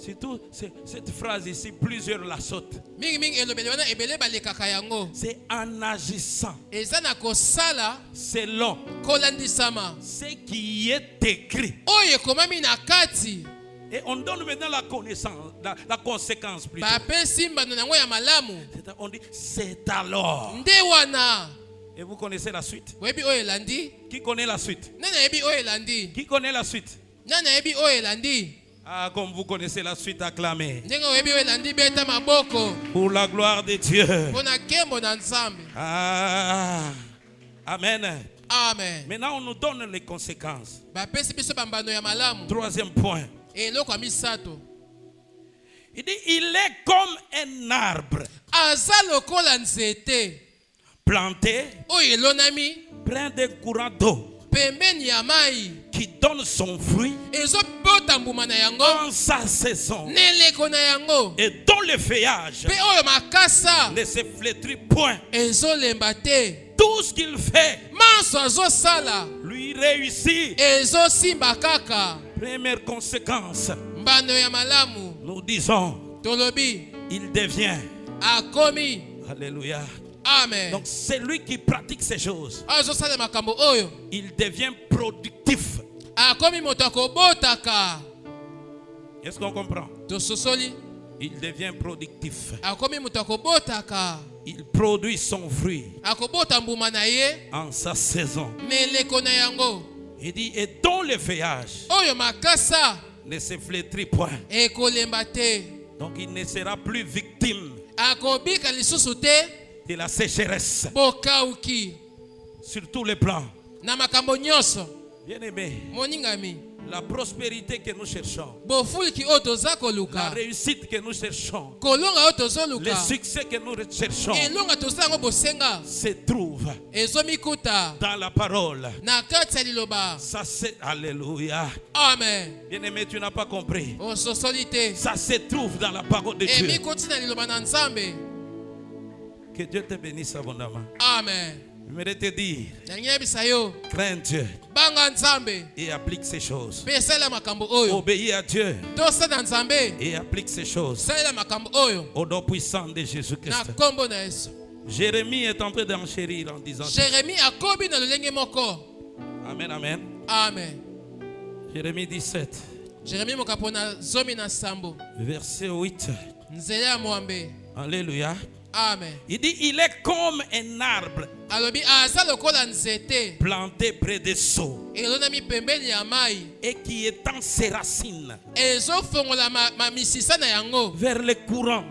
Surtout cette phrase ici, plusieurs la sautent. mingi elobeli wana ebele balekaka yango. C'est en agissant Eza na kosala selon kolandisama ce qui est écrit. oyo ekomami na kati. Et on donne maintenant la connaissance, la conséquence plutôt. Bapesi mbano nango ya malamu. On dit c'est alors. Nde wana. Et vous connaissez la suite. Webi oyo elandi. Qui connaît la suite? Nana yebi oyo elandi. Qui connaît la suite? Nana yebi oyo elandi. Ah, comme vous connaissez la suite, acclamez. Ndenge webi oyo elandi beta maboko. Pour la gloire de Dieu. Pona kembo na nzambe. Ah, amen. Amen. Maintenant, on nous donne les conséquences. Bapesi biso bambano ya malamu. Troisième point. Eloko ya misato. Il dit, il est comme un arbre Aza lokola nzete. planté Oyo elonami. près des courants d'eau Pembeni ya mai. qui donne son fruit Ezobota mbuma na yango. en sa saison Neleko na yango. et dont le feuillage Pe oyo makasa. ne se flétrit point. Ezolemba te. Tout ce qu'il fait Manso azosala. lui réussit. Ezosimba kaka. Première conséquence, Mbano ya malamu. nous disons, Tolobi. il devient. Akomi. Alléluia. Amen. Donc c'est lui qui pratique ces choses. Azosala makambo oyo. Il devient productif. Akomi moto akobotaka. Est-ce qu'on comprend? Tososoli. Il devient productif. Akomi moto akobotaka. Il produit son fruit Akobota mbuma na ye. en sa saison. Meleko na yango. Il dit, et dont le feuillage Oyo makasa. ne se flétrit point. Ekolemba te. Donc il ne sera plus victime Akobika lisusu te. de la sécheresse Bokauki. sur tous les plans. Na makambo nyonso. Bien-aimé, Moningami. la prospérité que nous cherchons, Bofuliki oyo toza la koluka. réussite que nous cherchons, Kolonga oyo le tozoluka. succès que nous recherchons Elonga toza yango bosenga. se trouve Ezomikuta. dans la parole. Na kati ya liloba. Ça c'est Alléluia. Amen. Bien-aimé, tu n'as pas compris. Ososoli te. Ça se trouve dans la parole de Dieu. Emikuti na liloba na nzambe. Que Dieu te bénisse abondamment. Amen. J'aimerais te dire, Nanyebisa yo. crains Dieu Banga nzambe. et applique ces choses. Pe salela makambo oyo. Obéis à Dieu Tosala nzambe. et applique ces choses. Salela makambo oyo. Au nom puissant de Na Jésus-Christ. kombo na Yesu. Jérémie est en train d'enchérir en disant Jérémie akobi na lolenge moko. Amen, amen. Amen. Jérémie 17, Jérémie mokapo na zomi na sambo. verset 8. Nzela ya mwambe. Alléluia. Amen. Il dit, il est comme un arbre Alobi aza lokola nzete. planté près des seaux Elonami pembeni ya mai. et qui étend ses racines Ezofongola ma misisa na yango. vers les courants.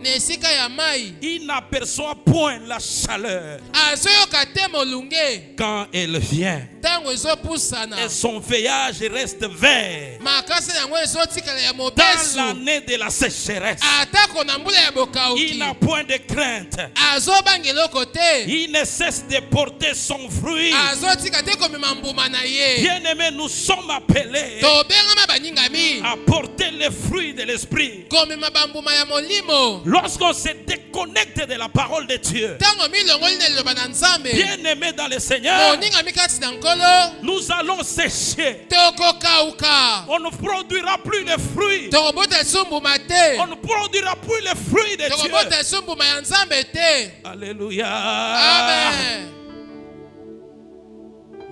Na esika ya mai. Il n'aperçoit point la chaleur Azoyoka te molunge. quand elle vient. Tango ezopusana. Et son feuillage reste vert Makasa yango ezotikala ya dans mobesu. l'année de la sécheresse. Atako na mbula ya Il bokauki. n'a point de crainte. Azobanga eloko te. Il ne cesse de porter son fruit. Azotika te komema mbuma na ye. Bien-aimés, nous sommes appelés Tobengama baningami. à porter les fruits de l'esprit. Komema bambuma ya molimo. Lorsqu'on se déconnecte de la parole de Dieu, Tango milongoli na liloba na nzambe. bien-aimés dans le Seigneur, Moningami kati na nkolo. nous allons sécher. Tokokauka. On ne produira plus les fruits. Tokobota sumbuma te. On ne produira plus les fruits de Dieu. Tokobota sumbuma ya nzambe te. Alléluia. Amen.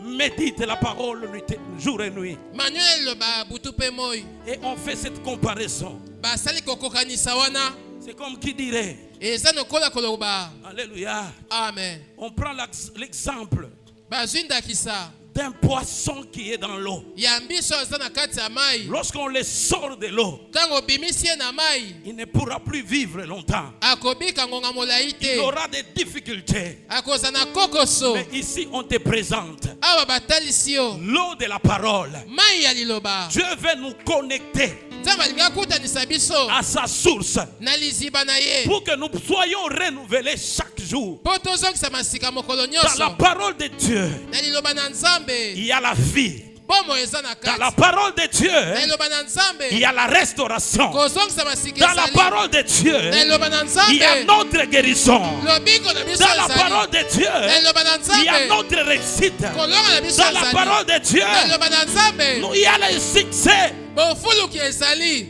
Médite la parole nuit, jour et nuit. Manuel liloba butu pe moi. Et on fait cette comparaison. Basali kokokanisa wana. C'est comme qui dirait, Eza nokola koloba. Alléluia. Amen. On prend l'exemple Bazwindakisa. d'un poisson qui est dans l'eau. Ya mbiso aza na kati ya mai. Lorsqu'on le sort de l'eau, Tango bimisi ye na mai. il ne pourra plus vivre longtemps. Akobika ngonga molai Il te. aura des difficultés. Akoza na kokoso. Mais ici, on te présente Awa batalisi yo. l'eau de la parole. Mai ya liloba. Dieu veut nous connecter Nzambe alingi akutanisa biso à sa source na liziba na ye. pour que nous soyons renouvelés chaque jour. Po tozongisa masika mokolo Dans la nyonso. parole de Dieu, Na liloba na nzambe. il y a la vie. Bomo eza na Dans la kati. parole de Dieu, Na liloba na nzambe. il y a la restauration. Kozongisa masika Dans la ezali. parole de Dieu, Na liloba na il y a nzambe. notre guérison. Lobiko na biso Dans la ezali. parole de Na Dieu, liloba na il y a nzambe. notre réussite. Kolonga na biso Dans la ezali. parole de Dieu, Na liloba na nzambe. il y a le succès. Bofuluki ezali.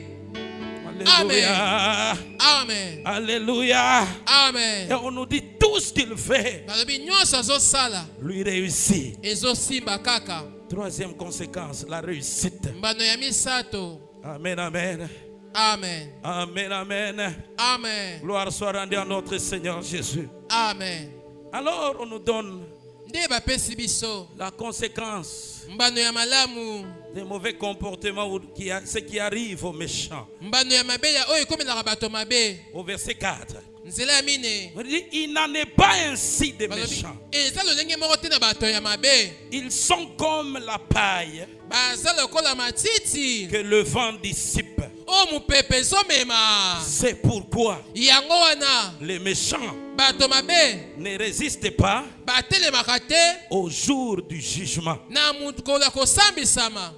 Alléluia. Amen. Alléluia. Et Amen. on nous dit tout ce qu'il fait, Balobi nyonso azosala lui réussit. ezosimba kaka. Troisième conséquence, la réussite. Mbano ya misato. Amen, amen. Amen. Amen, amen. Amen. Gloire soit rendue à notre Seigneur Jésus. Amen. Alors on nous donne Nde bapesi biso la conséquence mbano ya malamu, des mauvais comportements ou ce qui arrive aux méchants. mbano ya mabe ya oyo ekomelaka bato mabe. Au verset 4, Nzela ya mine on dit, il n'en est pas ainsi des balobi méchants. eza lolenge moko te na bato ya mabe. Ils sont comme la paille Baza lokola matiti que le vent dissipe. o mopepe ezomema. C'est pourquoi Yango wana les méchants bato mabe ne résistent pas batelemaka te au jour du jugement. na mokolo ya kosambisama.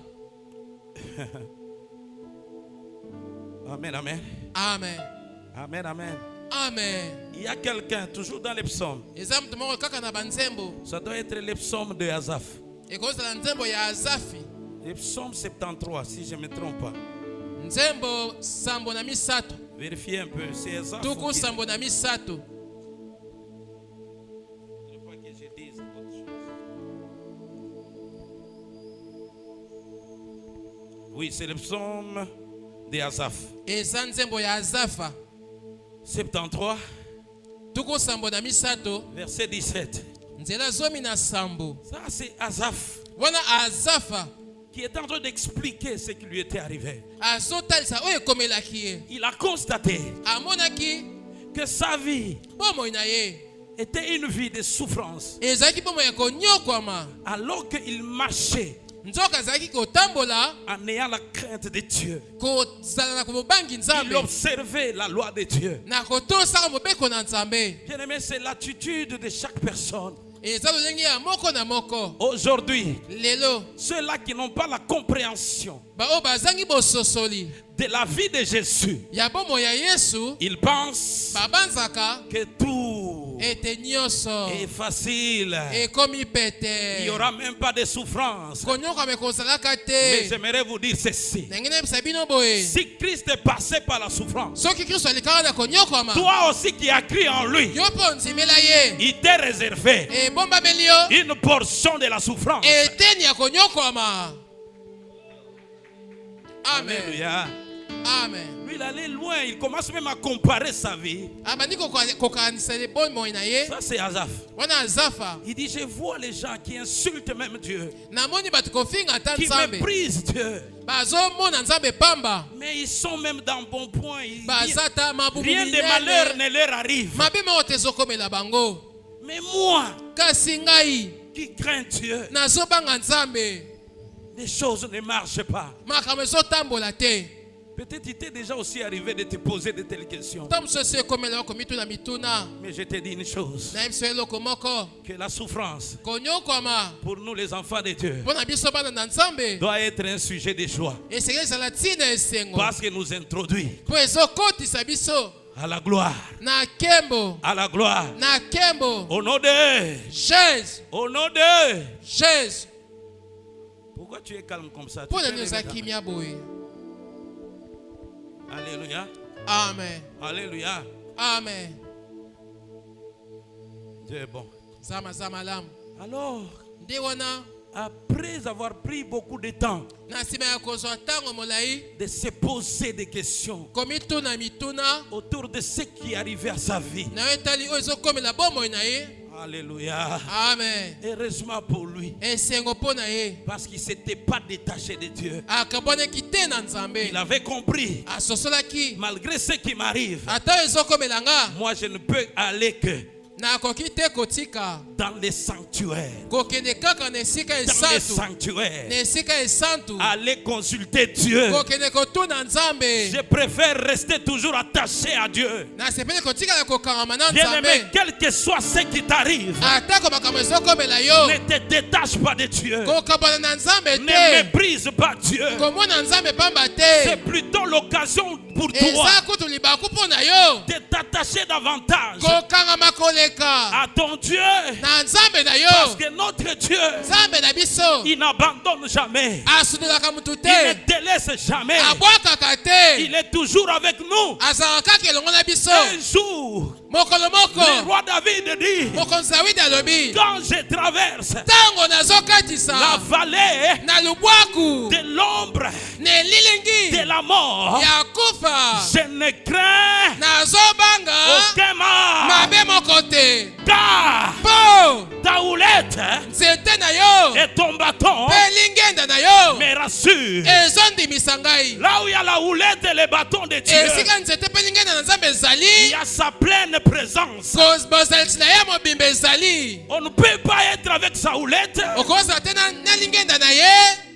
Amen, amen. Amen. Amen, amen. Amen. Il y a quelqu'un, toujours dans les psaumes. Eza moto moko kaka na banzembo. Ça doit être les psaumes de Asaph. Ekozala nzembo ya Azafi. Les psaumes 73, si je ne me trompe pas. Nzembo sambo na misato. Vérifiez un peu, c'est Asaph. Tuku sambo na misato. Je crois que je dise autre chose. Oui, c'est le psaume de Asaph. Eza nzembo ya Azafa. 73, Tuku sambo na misato. verset 17. Nzela zomi na sambo. Ça, c'est Asaph Wana Azafa. qui est en train d'expliquer ce qui lui était arrivé. Azotalisa oyo ekomelaki ye. Il a constaté Amonaki que sa vie bomoi na ye était une vie de souffrance. ezalaki bomoi ya konyokwama. Alors qu'il marchait Nzoka azalaki kotambola en ayant la crainte de Dieu. kozala na kobobangi Il Nzambe observait la loi de Dieu. na kotosaka mobeko na Nzambe. Bien-aimé, c'est l'attitude de chaque personne. Eza lolenge ya moko na moko. Aujourd'hui, Lelo ceux-là qui n'ont pas la compréhension baoyo bazangi bososoli de la vie de Jésus, ya bomoi ya Yesu ils pensent babanzaka que tout ete nyonso est facile. ekomi Il pete. n'y aura même pas de souffrance. Konyokwama ekozalaka Mais te. j'aimerais vous dire ceci. Ndenge nayebisa bino boye, Si Christ est passé par la souffrance, soki Kristo alikaka na konyokwama, toi aussi qui as cru en lui, yo mpo ondimela ye, il t'est réservé ebombameli yo une portion de la souffrance. eteni ya konyokwama. Amen. Alléluia. Amen. Lui, il allait loin. Il commence même à comparer sa vie. Abandi kokanisa bomoi na ye. Ça, c'est Asaph. Wana Azafa. Il dit, je vois les gens qui insultent même Dieu, Namoni bato kofinga ata qui Nzambe. méprisent Dieu. Bazomona Nzambe pamba. Mais ils sont même dans bon point. Bazata mabubu Rien de malheur ne leur arrive. mabe moko te ezokomela bango. Mais moi, Kasi ngai qui crains Dieu, nazobanga Nzambe, les choses ne marchent pas. makambo ezotambola te. Peut-être il t'est déjà aussi arrivé de te poser de telles questions. Ntango mosusu ekomela yo komituna mituna. Mais je te dis une chose, Nayebiso eloko moko, que la souffrance, konyokwama pour nous les enfants de Dieu, mpo na biso bana na Nzambe doit être un sujet de joie. esengeli ezala ntina esengo Parce que nous introduit mpo ezokotisa biso à la gloire. na nkembo, À la gloire. na nkembo Au nom de... Jésus. Au nom de... Jésus. Pourquoi tu es calme comme ça? Tu Mpo peux na lever oza ta main. kimia boye. Alléluia. Amen. Alléluia. Amen. Dieu est bon. Zama za malamu. Alors, Nde wana après avoir pris beaucoup de temps na nsima ya kozwa ntango molai de se poser des questions komituna mituna autour de ce qui arrivait à sa vie. na yo etali oyo ezokomela bomoi na ye. Alléluia. Amen. Heureusement pour lui. Esengo mpo na ye Parce qu'il ne s'était pas détaché de Dieu. akabwanaki te na Nzambe. Il avait compris. Asosolaki Malgré ce qui m'arrive, ata oyo ezokomela nga moi je ne peux aller que nakoki te kotika dans les sanctuaires. kokende kaka na esika Dans les esantu, sanctuaires. na esika esantu Aller consulter Dieu. kokende kotuna Nzambe. Je préfère rester toujours attaché à Dieu. Nasepeli kotikala kokangama na Bien-aimé, Nzambe quel que soit ce qui t'arrive, atako makambo ezokomela yo. ne te détache pas de Dieu. Kokabana na Nzambe Ne te, méprise pas Dieu. komona Nzambe pamba C'est te. plutôt l'occasion pour toi eza kutu libaku mpo na yo de t'attacher davantage kokangama koleka à ton Dieu. na nzambe na Parce yo. que notre Dieu, Nzambe na biso il n'abandonne jamais. asundolaka mutu Il te, ne délaisse jamais. abwakaka te, Il est toujours avec nous. azalaka kaka elongo na biso. Un jour, Mokolo le moko roi David dit, mokonzi Dawidi alobi, quand je traverse ntango la nazokatisa vallée na lubwaku de l'ombre na de elilingi la mort, ya kufa, je ne crains nazobanga aucun mal. mabe moko te, Car mpo ta houlette nzete na yo et ton bâton mpe lingenda na yo me rassurent. ezondimisa ngai. Là où il y a la houlette et le bâton de Dieu, esika nzete mpe lingenda na nzambe il ezali, y a sa pleine présence. bozalisi na ye mobimba ezali. On ne peut pas être avec sa houlette okozala te na lingenda na ye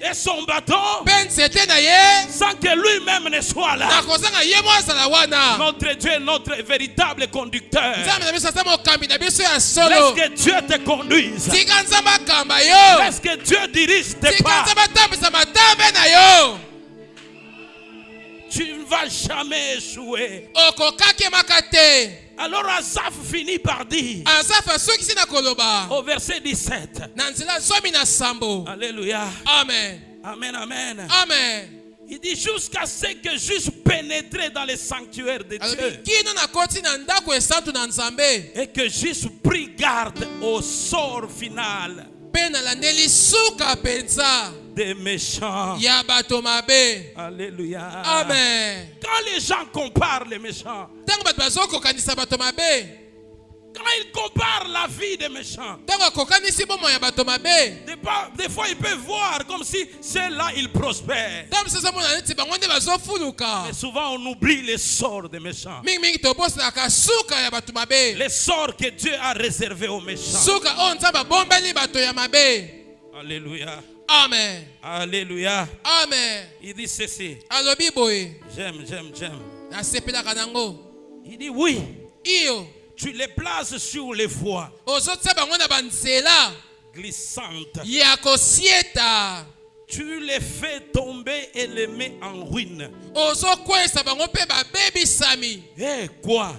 et son bâton mpe nzete na ye sans que lui-même ne soit là. na kozanga ye mo azala wana. Notre Dieu est notre véritable conducteur. nzambe na biso aza mokambi na biso ya solo. Laisse que Dieu te conduise. tika nzambe akamba yo, Laisse que Dieu dirige tes tika pas. nzambe atambisa matambe na yo. Tu ne vas jamais échouer. okokakemaka te. Alors Asaph finit par dire asafu asukisi na koloba au verset 17. na nzela 17. Alléluia. Amen, Amen, amen. amen. Il dit jusqu'à ce que j'eusse pénétré dans les sanctuaires de alobi Dieu kino nakoti na ndako esantu na nzambe et que j'eusse pris garde au sort final mpe nalandeli suka penza des méchants. ya bato mabe. Alléluia. Amen. Quand les gens comparent les méchants, ntango bato bazokokanisa bato mabe, quand ils comparent la vie des méchants, ntango akokanisi bomoi ya bato mabe, des fois ils peuvent voir comme si ceux-là ils prospèrent. ntango mosusu azomona neti bango nde bazofuluka. Mais souvent on oublie les sorts des méchants. mingimingi tobosanaka suka ya bato mabe, Les sorts que Dieu a réservés aux méchants. suka oyo nzambe abombeli bato ya mabe. Alléluia. Amen, Alléluia. amen. Il dit ceci. alobi boye, J'aime. nasepelaka nango. Il dit oui. iyo Tu les places sur les voies ozotia bango na banzela glissantes. ya kosieta, Tu les fais tomber et les mets en ruine. ozokwesa bango mpe babebisami. Eh quoi?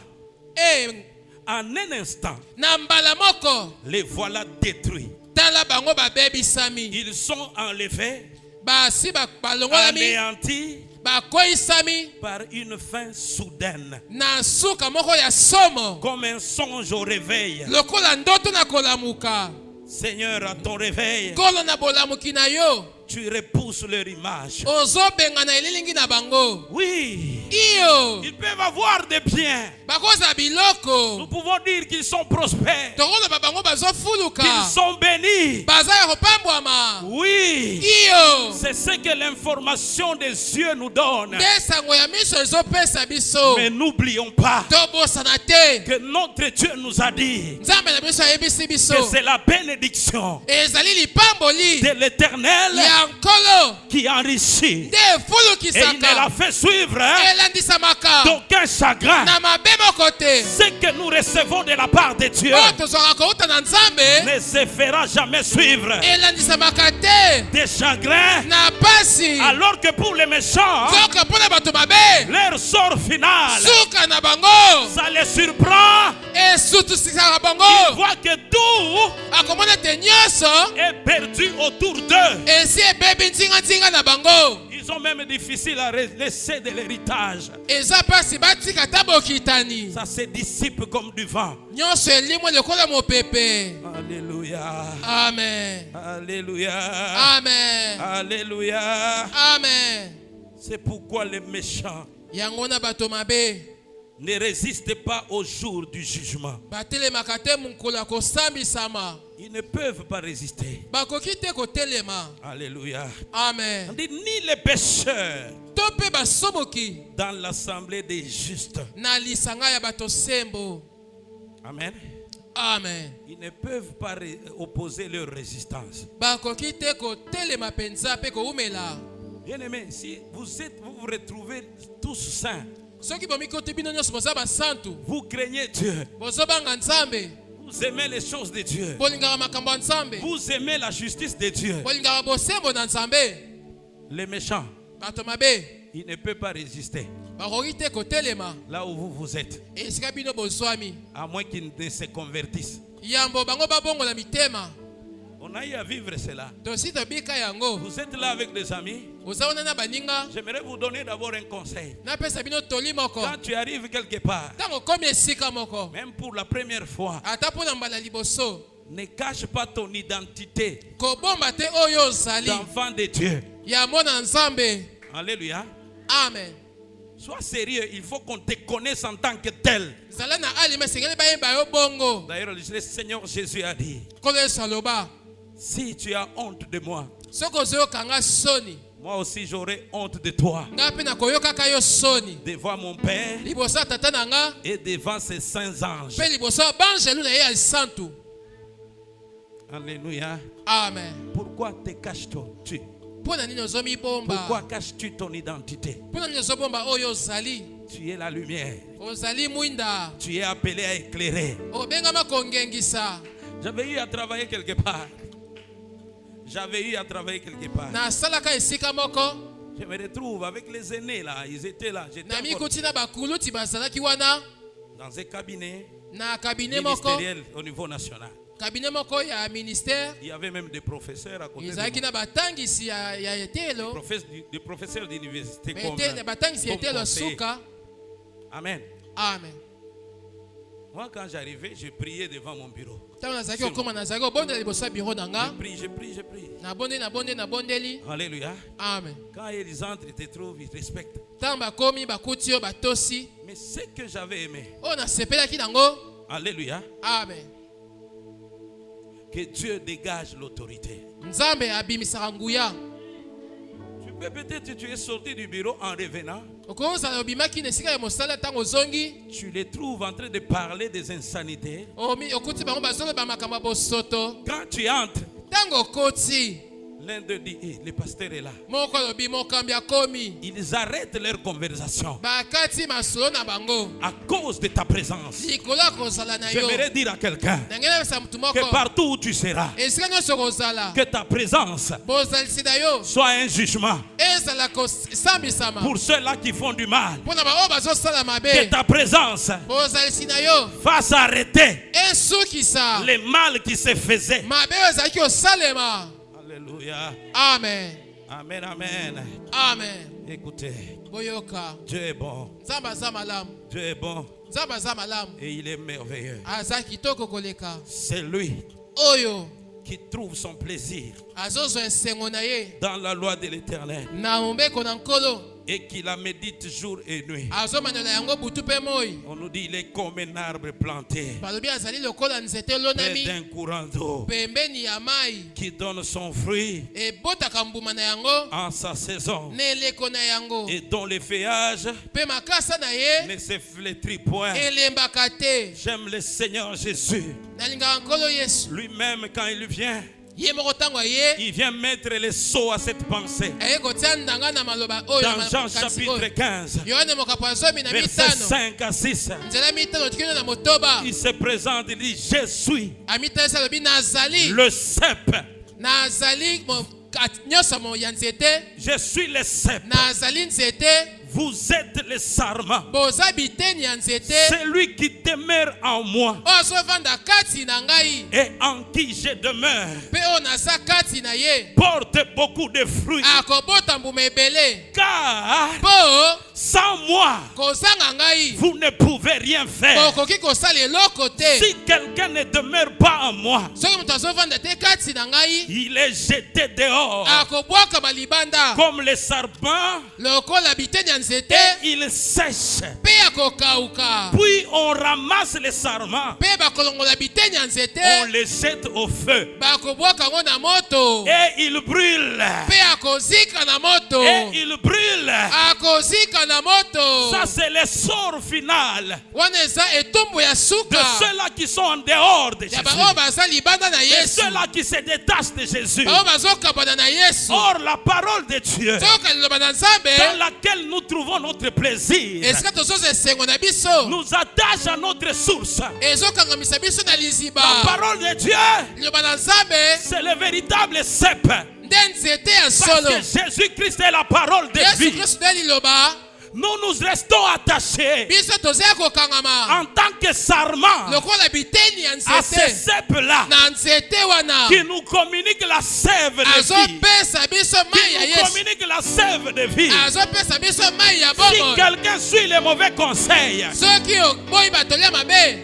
En un instant, na mbala moko les voilà détruits. tala bango babebisami, Ils sont enlevés, basi balongolami, anéantis bakoisami par une fin soudaine. na suka moko ya somo, Comme un songe au réveil. lokola ndoto na kolamuka. Seigneur, à ton réveil, Kolo na bolamuki na yo, tu repousses leur image. ozobenga na elilingi na bango. Oui, Iyo ils peuvent avoir des biens. bakoza Nous biloko, pouvons dire qu'ils sont prospères, tokoloba bango bazofuluka, qu'ils sont bénis. baza ya kopambwama. Oui, Iyo c'est ce que l'information des cieux nous donne. nde sango ya miso ezopesa biso. Mais n'oublions pas Tobosana te, que notre Dieu nous a dit nzambe na biso ayebisi biso que c'est la bénédiction ezali lipamboli de l'Éternel ya nkolo qui enrichit. nde Et il ne efulukisaka, l'a fait suivre elandisamaka d'aucun chagrin. na mabe moko te. Ce que nous recevons de la part de Dieu oyo tozwaka kouta na nzambe ne se fera jamais suivre elandisamaka te des chagrins, na pasi, alors que pour les méchants, soka mpo na bato mabe leur sort final, suka na bango ça les surprend. esutusisaka Ils bango. voient que tout akomona ete nyonso est perdu autour d'eux. esi ebebi ntinga na bango. Ils ont même difficile à laisser de l'héritage. eza mpasi batika ta bokitani, Ça se dissipe comme du vent. nyonso elimwe lokola mopepe. Alléluia. Amen, Alléluia. amen, Alléluia. amen. C'est pourquoi les méchants yango na bato mabe ne résistent pas au jour du jugement. batelemaka te mokolo ya kosambisama, Ils ne peuvent pas résister. bakoki te kotelema. Alléluia. Amen. On dit ni les pécheurs to mpe basoboki dans l'assemblée des justes. na lisanga ya bato sembo. Amen. Amen. Ils ne peuvent pas opposer leur résistance. bakoki te kotelema penza mpe koumela. Bien-aimés, si vous vous retrouvez tous saints, soki bomikote bino nyonso boza basantu, vous craignez Dieu, bozobanga nzambe, vous aimez les choses de Dieu, bolingaka makambo ya nzambe, vous aimez la justice de Dieu, bolingaka bosembo na nzambe, les méchants, bato mabe ils ne peuvent pas résister. bakoki te kotelema là où vous êtes, esika bino bozwami à moins qu'ils ne se convertissent. yambo bango babongola mitema On a eu à vivre cela. tosi tobika yango Vous êtes là avec des amis. ozawana na baninga J'aimerais vous donner d'abord un conseil. napesa bino toli moko Quand tu arrives quelque part, ntango okomi esika moko même pour la première fois, ata mpo na mbala liboso ne cache pas ton identité kobomba te oyo ozali d'enfant de Dieu. ya mwana nzambe. Alléluia. Amen. Sois sérieux, il faut qu'on te connaisse en tant que tel. zala na alima esengeli bayemba yo bongo D'ailleurs, le Seigneur Jésus a dit, nkolo yesu aloba si tu as honte de moi, soki ozoyokanga soni moi aussi j'aurai honte de toi. ngai mpe nakoyokaka yo soni Devant mon Père liboso ya tata na nga et devant ses saints anges. mpe liboso ya banjelu na ye ya lisantu. Alléluia. Amen. Pourquoi te caches-tu? mpo na nini ozomibomba Pourquoi caches-tu ton identité? mpo na nini ozobomba oyo ozali Tu es la lumière. ozali mwinda Tu es appelé à éclairer. obengama kongengisa. J'avais eu à travailler quelque part. J'avais eu à travailler quelque part. nasalaka esika moko Je me retrouve avec les aînés là. Ils étaient là. J'étais na encore mikuti na bakuluti bazalaki wana dans un cabinet na kabine moko ministériel au niveau national. kabine moko ya ministère Il y avait même des professeurs à côté de ezalaki moi. na batangisi ya etelo Des professeurs d'université batangisi ya comme etelo conseiller. suka. Amen. Amen. Moi, quand j'arrivais, je priais devant mon bureau. ntango nazalaki okoma nazalaki obondela liboso ya biro na nga Je prie. nabondeli. Alléluia. Amen. Quand ils entrent, ils te trouvent, ils te respectent. ntango bakomi bakuti yo batosi Mais ce que j'avais aimé, oyo nasepelaki nango. alléluia, Amen. que Dieu dégage l'autorité. nzambe abimisaka nguya. Peut-être tu es sorti du bureau en revenant. okozala obimaki na esika ya mosala ntango ozongi Tu les trouves en train de parler des insanités. okuti bango bazoloba makambo ya bosoto. Quand tu entres, ntango okoti l'un d'eux dit, eh, le pasteur est là. moko alobi mokambi akomi Ils arrêtent leur conversation bakati masolo na bango à cause de ta présence. likolo ya kozala na yo. J'aimerais dire à quelqu'un na ngai napesa motu que moko partout où tu seras, esika nyonso kozala que ta présence bozalisi na yo soit un jugement ezala kosambisama pour ceux-là qui font du mal. mpo na baoyo bazosala Que mabe ta présence bozalisi na yo fasse arrêter esukisa les mal qui se faisaient. mabe oyo ezalaki kosalema. Alléluia. Amen. Amen, amen. Amen. Écoutez, boyoka Dieu est bon. nzambe aza malamu. Dieu est bon nzambe aza malamu et il est merveilleux. aza kitoko koleka C'est lui oyo qui trouve son plaisir azozwa esengo na ye dans la loi de l'Éternel na mombeko na nkolo et qui la médite jour et nuit. azomanela yango butu mpe moi. On nous dit il est comme un arbre planté balobi azali lokola nzete près elonami d'un courant d'eau pembeni ya mai qui donne son fruit ebotaka mbuma na yango en sa saison na eleko na yango et dont le feuillage mpe makasa na ye ne se flétrit point. elembaka te. J'aime le Seigneur Jésus. nalingaka nkolo yesu Lui-même, quand il vient, ye moko ntango aye il vient mettre le sceau à cette pensée. aye kotia ndanga na maloba oyo Dans na Jean makasi chapitre oyo. 15, yohane mokapo ya 15 versets 5 à 6, nzela mitano tikino na motoba il se présente, il dit, je suis amitalisa alobi nazali le cep. nazali nyonso ya nzete Je suis le cep. nazali nzete Vous êtes le sarment. boza biteni ya nzete Celui qui demeure en moi oyo azovanda kati na ngai et en qui je demeure mpe oyo naza kati na ye porte beaucoup de fruits. akobota mbuma ebele. Car mpo sans moi, kozanga ngai vous ne pouvez rien faire. okoki kosala eloko te. Si quelqu'un ne demeure pas en moi, soki moto azovanda te kati na ngai il est jeté dehors akobwakama libanda comme le sarment lokola biteni ya nzete et il sèche. mpe akokauka. Puis on ramasse les sarments, mpe bakolongola biteni ya nzete on les jette au feu bakobwaka yango na moto et il brûle. mpe akozika na moto Et il brûle. akozika na moto. Ça c'est le sort final wana eza etumbu ya de suka ceux-là qui sont en dehors de ya Jésus. baoyo baza libanda na Et yesu ceux-là qui se détachent de Jésus. baoyo bazokabana na yesu. Or la parole de Dieu soka liloba na nzambe dans laquelle nous trouvons notre plaisir esika tozozwa esengo na biso nous attache à notre source. ezokangamisa biso na liziba. La parole de Dieu, liloba na nzambe c'est le véritable cep. nde nzete ya Parce solo. que Jésus-Christ est la parole de yesu vie. kristu nde liloba nous nous restons attachés biso tozali kokangama en tant que sarment lokola biteni ya à ce nzete cep-là na nzete wana qui nous communique la sève de vie. azopesa biso mai ya Qui nous Yesu communique la sève de vie. azopesa biso mai ya Si bongo quelqu'un suit les mauvais conseils, soki oboyi bato lia mabe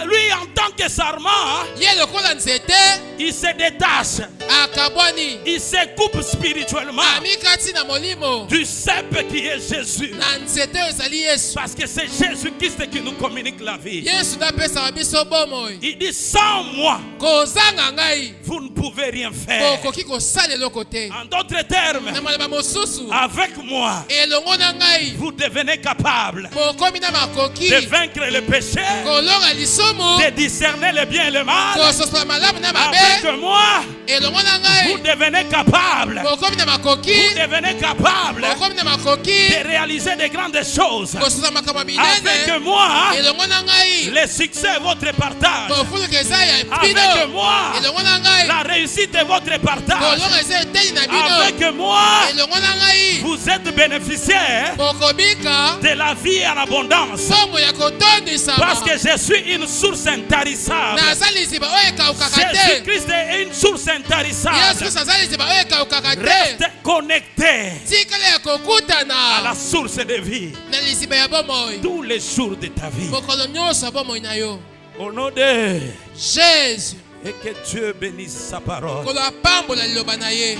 lui en tant que sarment, ye lokola nzete il se détache, akabwani il se coupe spirituellement amikati na molimo du cep qui est Jésus. na nzete oyo ezali Yesu Parce que c'est Jésus-Christ qui nous communique la vie. Yesu nde apesaka biso bomoi Il dit, sans moi, kozanga ngai vous ne pouvez rien faire. okoki kosala eloko te En d'autres termes, na maloba mosusu avec moi, elongo na ngai vous devenez capable bokomi na makoki de vaincre le péché, kolonga lisumu de discerner le bien et le mal. kososola malamu na mabe Avec moi, elongo na vous ngai devenez capable. bokomi na makoki Vous devenez capable bokomi na makoki de réaliser de grandes choses. kososola makambo ya Avec minene moi, elongo na ngai le succès est votre partage. bofuluka eza ya Avec bino moi, elongo na ngai la réussite est votre partage. kolonga eza eteli na bino Avec moi, elongo na ngai vous êtes bénéficiaire bokobika de la vie en abondance. somo ya kotondisama Parce que je suis une source intarissable. naza liziba oyo ekawukaka te Jésus-Christ est une source yesu intarissable. kristo aza liziba oyo ekawukaka te Reste connecté tikala ya à kokutana la source de vie na liziba ya bomoi tous les jours de ta vie. mokolo nyonso ya bomoi na yo Au nom de jésus et que Dieu bénisse sa parole. kolo apambola liloba na ye